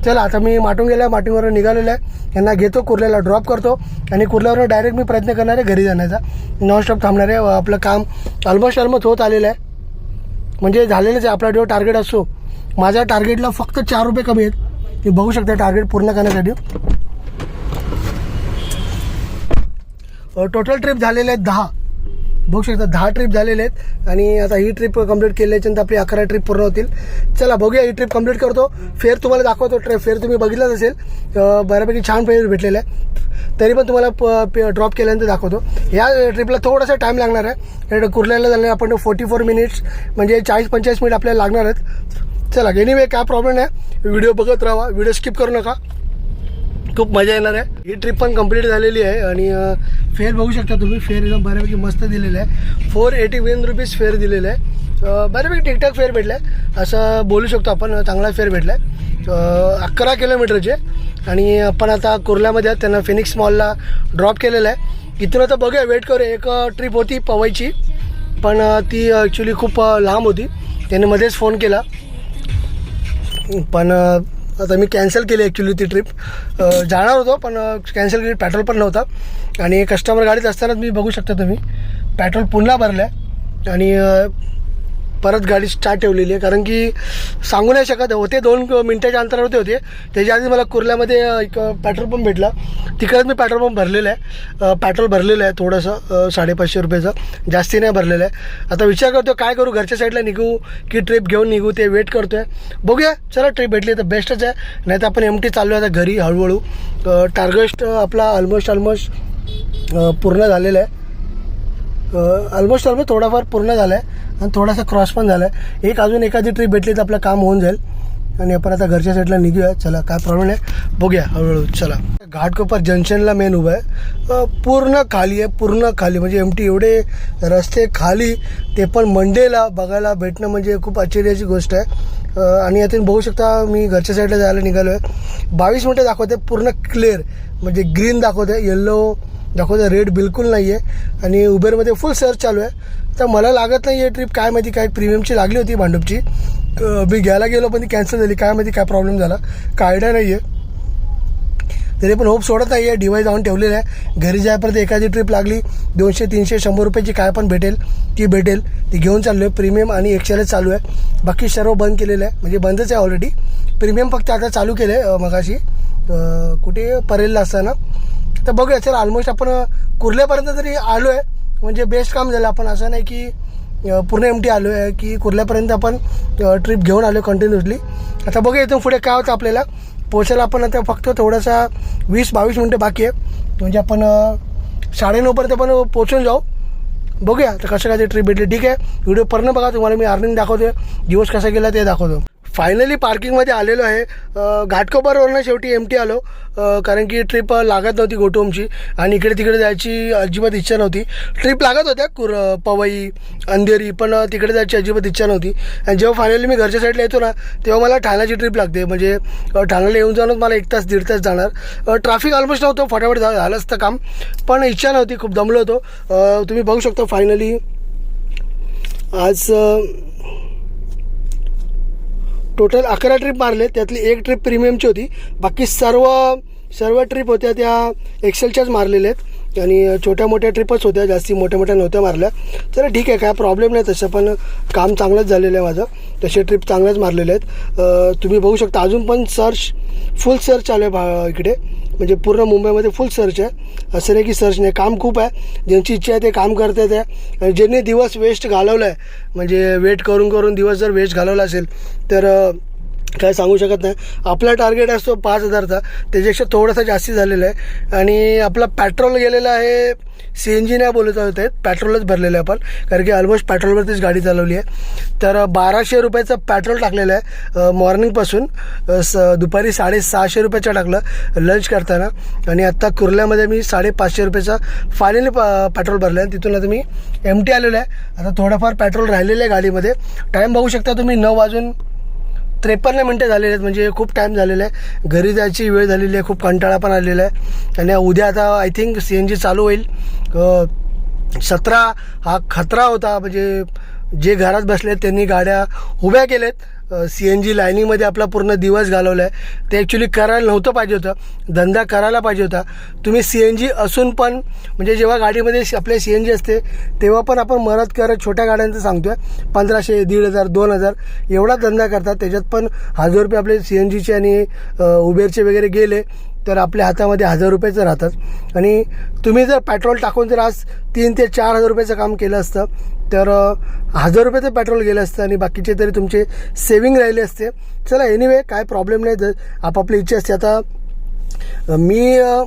चला आता मी माटुंगवरून निघालेलो आहे. यांना घेतो, कुर्ल्याला ड्रॉप करतो आणि कुर्ल्यावरून डायरेक्ट मी प्रयत्न करणार आहे घरी जाण्याचा. नॉनस्टॉप थांबणार आहे. आपलं काम ऑलमोस्ट होत आलेलं आहे, म्हणजे झालेलंच आहे. आपला जो टार्गेट असतो, माझ्या टार्गेटला फक्त 4 रुपये कमी आहेत. तुम्ही बघू शकता टार्गेट पूर्ण करण्यासाठी. टोटल ट्रिप झालेले आहेत 10. बघू शकता 10 ट्रिप झालेले आहेत आणि आता ही ट्रिप कंप्लीट केल्याच्यानंतर आपली 11 ट्रिप पूर्ण होतील. चला बघूया, ही ट्रिप कंप्लीट करतो. फेअर तुम्हाला दाखवतो. फेअर तुम्ही बघितलाच असेल, बऱ्यापैकी छान फेअर भेटलेला आहे. तरी पण तुम्हाला ड्रॉप केल्यानंतर दाखवतो. या ट्रिपला थोडासा टाईम लागणार आहे. कुर्ल्याला जाण्याला आपण 44 मिनिट्स म्हणजे 40-45 मिनिट आपल्याला लागणार आहेत. चला एनिवे काय प्रॉब्लेम नाही, व्हिडिओ बघत राहा, व्हिडिओ स्किप करू नका, खूप मजा येणार आहे. ही ट्रिप पण कंप्लीट झालेली आहे आणि फेअर बघू शकता तुम्ही. फेअर एकदम बऱ्यापैकी मस्त दिलेलं आहे. 481 रुपीज फेअर दिलेलं आहे. बऱ्यापैकी ठीकठाक फेअर भेटला आहे असं बोलू शकतो आपण. चांगला फेअर भेटला आहे. 11 किलोमीटरचे आणि आपण आता कुर्ल्यामध्ये त्यांना फिनिक्स मॉलला ड्रॉप केलेलं आहे. इथून आता बघूया, वेट करूया. एक ट्रिप होती पवईची, पण ती ॲक्च्युली खूप लांब होती. त्याने मध्येच फोन केला, पण आता मी कॅन्सल केली ॲक्च्युली ती ट्रिप. जाणार होतो पण कॅन्सल केली, पेट्रोल पण नव्हता. आणि कस्टमर गाडीत असतानाच मी बघू शकता तुम्ही पेट्रोल पुन्हा भरलं आहे आणि परत गाडी स्टार्ट ठेवलेली आहे. कारण की सांगू नाही शकत, होते 2 मिनिटाच्या अंतरावरती होते. त्याच्या आधी मला कुर्ल्यामध्ये एक पेट्रोल पंप भेटला, तिकडंच मी पेट्रोल पंप भरलेलं आहे. पेट्रोल भरलेलं आहे थोडंसं 550 रुपयाचं, जास्ती नाही भरलेलं आहे. आता विचार करतो काय करू, घरच्या साईडला निघू की ट्रिप घेऊन निघू, ते वेट करतो आहे. बघूया, चला ट्रिप भेटली तर बेस्टच आहे. नाही तर आपण एमटी चाललो आहे आता घरी हळूहळू. टार्गेट आपला ऑलमोस्ट पूर्ण झालेलं आहे. ऑलमोस्ट थोडाफार पूर्ण झाला आहे आणि थोडासा क्रॉस पण झाला आहे. अजून एखादी ट्रिप भेटली तर आपलं काम होऊन जाईल आणि आपण आता घरच्या साईडला निघूया. चला काय प्रॉब्लेम नाही, बघूया हळूहळू. चला घाटकोपर जंक्शनला मेन उभं आहे. पूर्ण खाली आहे, पूर्ण खाली म्हणजे एमटी, एवढे रस्ते खाली, ते पण मंडेला बघायला भेटणं म्हणजे खूप आश्चर्याची गोष्ट आहे. आणि यातून बघू शकता मी घरच्या साईडला जायला निघालो आहे. 22 मिनटं दाखवते, पूर्ण क्लिअर म्हणजे ग्रीन दाखवते, येल्लो दाखवतं, रेड बिलकुल नाही आहे. आणि उबेरमध्ये फुल सर्च चालू आहे. तर मला लागत नाही आहे ट्रिप, काय माहिती काय प्रीमियमची लागली होती भांडूपची, मी घ्यायला गेलो पण ती कॅन्सल झाली. काय माहिती काय प्रॉब्लेम झाला, काय आयडिया नाही आहे. तरी पण होप सोडत नाही आहे. डिवाइस जाऊन ठेवलेलं आहे. घरी जायपर्यंत एखादी ट्रिप लागली 200, 300, 100 रुपयाची काय पण भेटेल ती भेटेल, ती घेऊन चाललो आहे. प्रीमियम आणि एक्सेलच चालू आहे, बाकी सर्व बंद केलेलं आहे, म्हणजे बंदच आहे ऑलरेडी. प्रीमियम फक्त आता चालू केलं आहे मगाशी, कुठे परेलला असताना. तर बघूया, चला ऑलमोस्ट आपण कुर्ल्यापर्यंत तरी आलो आहे, म्हणजे बेस्ट काम झालं. आपण असं नाही की पूर्ण एमटी आलो आहे की कुर्ल्यापर्यंत आपण ट्रिप घेऊन आलो कंटिन्युअसली. आता बघूया इथून पुढे काय होतं आपल्याला पोचायला. आपण आता फक्त थोडासा 20-22 मिनटं बाकी आहे, म्हणजे आपण 9:30पर्यंत आपण पोचून जाऊ. बघूया आता कसं काय ते ट्रिप भेटली. ठीक आहे, व्हिडिओ पूर्ण बघा, तुम्हाला मी अर्निंग दाखवतो, दिवस कसा गेला ते दाखवतो. फायनली पार्किंगमध्ये आलेलो आहे. घाटकोपरवरनं शेवटी एमटी आलो, कारण की ट्रिप लागत नव्हती गोटोमची आणि इकडे तिकडे जायची अजिबात इच्छा नव्हती. ट्रिप लागत होत्या पवई अंधेरी, पण तिकडे जायची अजिबात इच्छा नव्हती. आणि जेव्हा फायनली मी घरच्या साईडला येतो ना, तेव्हा मला ठाण्याची ट्रिप लागते. म्हणजे ठाण्याला येऊन जाऊनच मला 1 तास 1.5 तास जाणार. ट्रॅफिक ऑलमोस्ट नव्हतं, फटाफट झालं असतं काम, पण इच्छा नव्हती, खूप दमलो होतो. तुम्ही बघू शकता फायनली आज टोटल 11 ट्रिप मारले. त्यातली 1 ट्रिप प्रीमियमची होती, बाकी सर्व ट्रिप होत्या त्या एक्सेलच्याच मारलेल्या आहेत. आणि छोट्या मोठ्या ट्रिपच होत्या, जास्ती मोठ्या मोठ्या नव्हत्या मारल्या. चला ठीक आहे, काय प्रॉब्लेम नाही तसं, पण काम चांगलंच झालेलं आहे माझं. तसे ट्रिप चांगल्याच मारलेले आहेत. तुम्ही बघू शकता अजून पण फुल सर्च चालू आहे इकडे. म्हणजे पूर्ण मुंबईमध्ये फुल सर्च आहे, असं नाही की सर्च नाही. काम खूप आहे, ज्यांची इच्छा आहे ते काम करतात आहे. आणि ज्यांनी दिवस वेस्ट घालवला आहे, म्हणजे वेट करून दिवस जर वेस्ट घालवला असेल तर काय सांगू शकत नाही. आपला टार्गेट असतो 5,000चा, त्याच्यापेक्षा थोडासा जास्ती झालेला आहे. आणि आपला पेट्रोल गेलेला आहे, CNG नाही बोलत आहेत, पेट्रोलच भरलेलं आहे आपण, कारण की ऑलमोस्ट पेट्रोलवरतीच गाडी चालवली आहे. तर 1200 रुपयाचं पेट्रोल टाकलेलं आहे मॉर्निंगपासून. दुपारी 650 रुपयाचं टाकलं लंच करताना. आणि आत्ता कुर्ल्यामध्ये मी 550 रुपयाचा फायनली पेट्रोल भरलं आहे. तिथून आता मी एमटी आलेलो आहे. आता थोडंफार पेट्रोल राहिलेलं आहे गाडीमध्ये. टाईम बघू शकता तुम्ही, 9:53 झालेले आहेत, म्हणजे खूप टाईम झालेला आहे. घरी जायची वेळ झालेली आहे, खूप कंटाळा पण आलेला आहे. आणि उद्या आता आय थिंक CNG चालू होईल. 17 हा खतरा होता, म्हणजे जे घरात बसले त्यांनी गाड्या उभ्या केल्यात. CNG लाईनिंगमध्ये आपला पूर्ण दिवस घालवला आहे. ते ॲक्च्युली करायला नव्हतं पाहिजे होतं, धंदा करायला पाहिजे होता. तुम्ही CNG असून पण, म्हणजे जेव्हा गाडीमध्ये आपले CNG असते तेव्हा पण आपण मदत करत छोट्या गाड्यांचं सांगतो आहे 1500, 1,500, 2,000 एवढा धंदा करतात. त्याच्यात पण 1,000 रुपये आपले CNGचे आणि उबेरचे वगैरे गेले तर आपल्या हातामध्ये 1,000 रुपयेचं राहतात. आणि तुम्ही जर पेट्रोल टाकून जर आज 3,000 ते 4,000 रुपयाचं काम केलं असतं तर 1,000 रुपयाचं पेट्रोल गेलं असतं आणि बाकीचे तरी तुमचे सेविंग राहिले असते. चला एनिवे, काय प्रॉब्लेम नाही, जर आपापली इच्छा असते. आता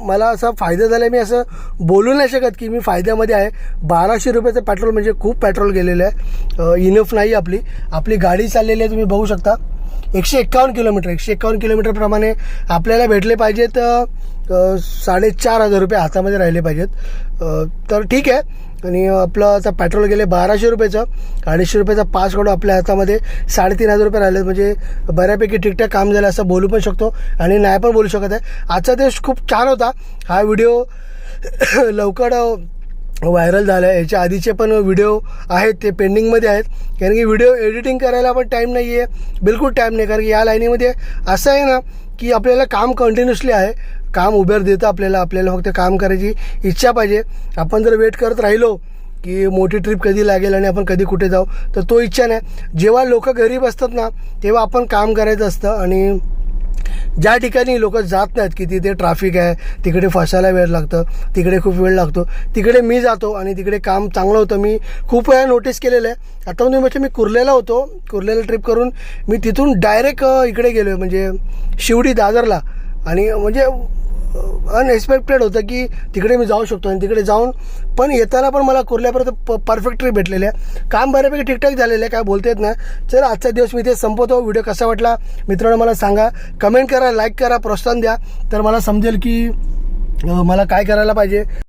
मला असा फायदा झाला आहे, मी असं बोलू नाही शकत की मी फायद्यामध्ये आहे. 1200 रुपयाचं पेट्रोल म्हणजे खूप पेट्रोल गेलेलं आहे, इनफ नाही. आपली गाडी चाललेली आहे, तुम्ही बघू शकता 151 किलोमीटरप्रमाणे आपल्याला भेटले पाहिजेत 4,500 रुपये हातामध्ये राहिले पाहिजेत. तर ठीक आहे. आणि आपलं आता पेट्रोल गेले 1200 रुपयाचं, 250 रुपयाचा पास काढून आपल्या हातामध्ये 3,500 रुपये राहिले. म्हणजे बऱ्यापैकी ठीकठाक काम झालं असं बोलू पण शकतो आणि नाही पण बोलू शकत आहे. आजचा दिवस खूप छान होता. हा व्हिडिओ लवकर व्हायरल झाला आहे. याच्या आधीचे पण व्हिडिओ आहेत ते पेंडिंगमध्ये आहेत, कारण की व्हिडिओ एडिटिंग करायला पण टाईम नाही आहे, बिलकुल टाईम नाही. कारण की या लाईनीमध्ये असं आहे ना की आपल्याला काम कंटिन्युअसली आहे, काम उभेर देतं आपल्याला फक्त काम करायची इच्छा पाहिजे. आपण जर वेट करत राहिलो की मोठी ट्रिप कधी लागेल आणि आपण कधी कुठे जाऊ, तर तो इच्छा नाही. जेव्हा लोक घरी बसतात ना तेव्हा आपण काम करायचं असतं. आणि ज्या ठिकाणी लोक जात नाहीत की तिथे ट्रॅफिक आहे, तिकडे फसायला वेळ लागतं, तिकडे खूप वेळ लागतो, तिकडे मी जातो आणि तिकडे काम चांगलं होतं. मी खूप वेळा नोटीस केलेलं आहे. आता म्हणजे मी कुर्ल्याला होतो, कुर्ल्याला ट्रिप करून मी तिथून डायरेक्ट इकडे गेलो, म्हणजे शिवडी दादरला. आणि म्हणजे अनएक्सपेक्टेड होतं की तिकडे मी जाऊ शकतो. आणि तिकडे जाऊन पण येताना पण मला कुर्ल्यापर्यंत परफेक्ट ट्रिप भेटलेली आहे. काम बऱ्यापैकी ठीकठाक झालेलं आहे, काय बोलता येत नाही. चला आजचा दिवस मी इथे संपवतो. व्हिडिओ कसा वाटला मित्रांनो मला सांगा, कमेंट करा, लाईक करा, प्रोत्साहन द्या, तर मला समजेल की मला काय करायला पाहिजे.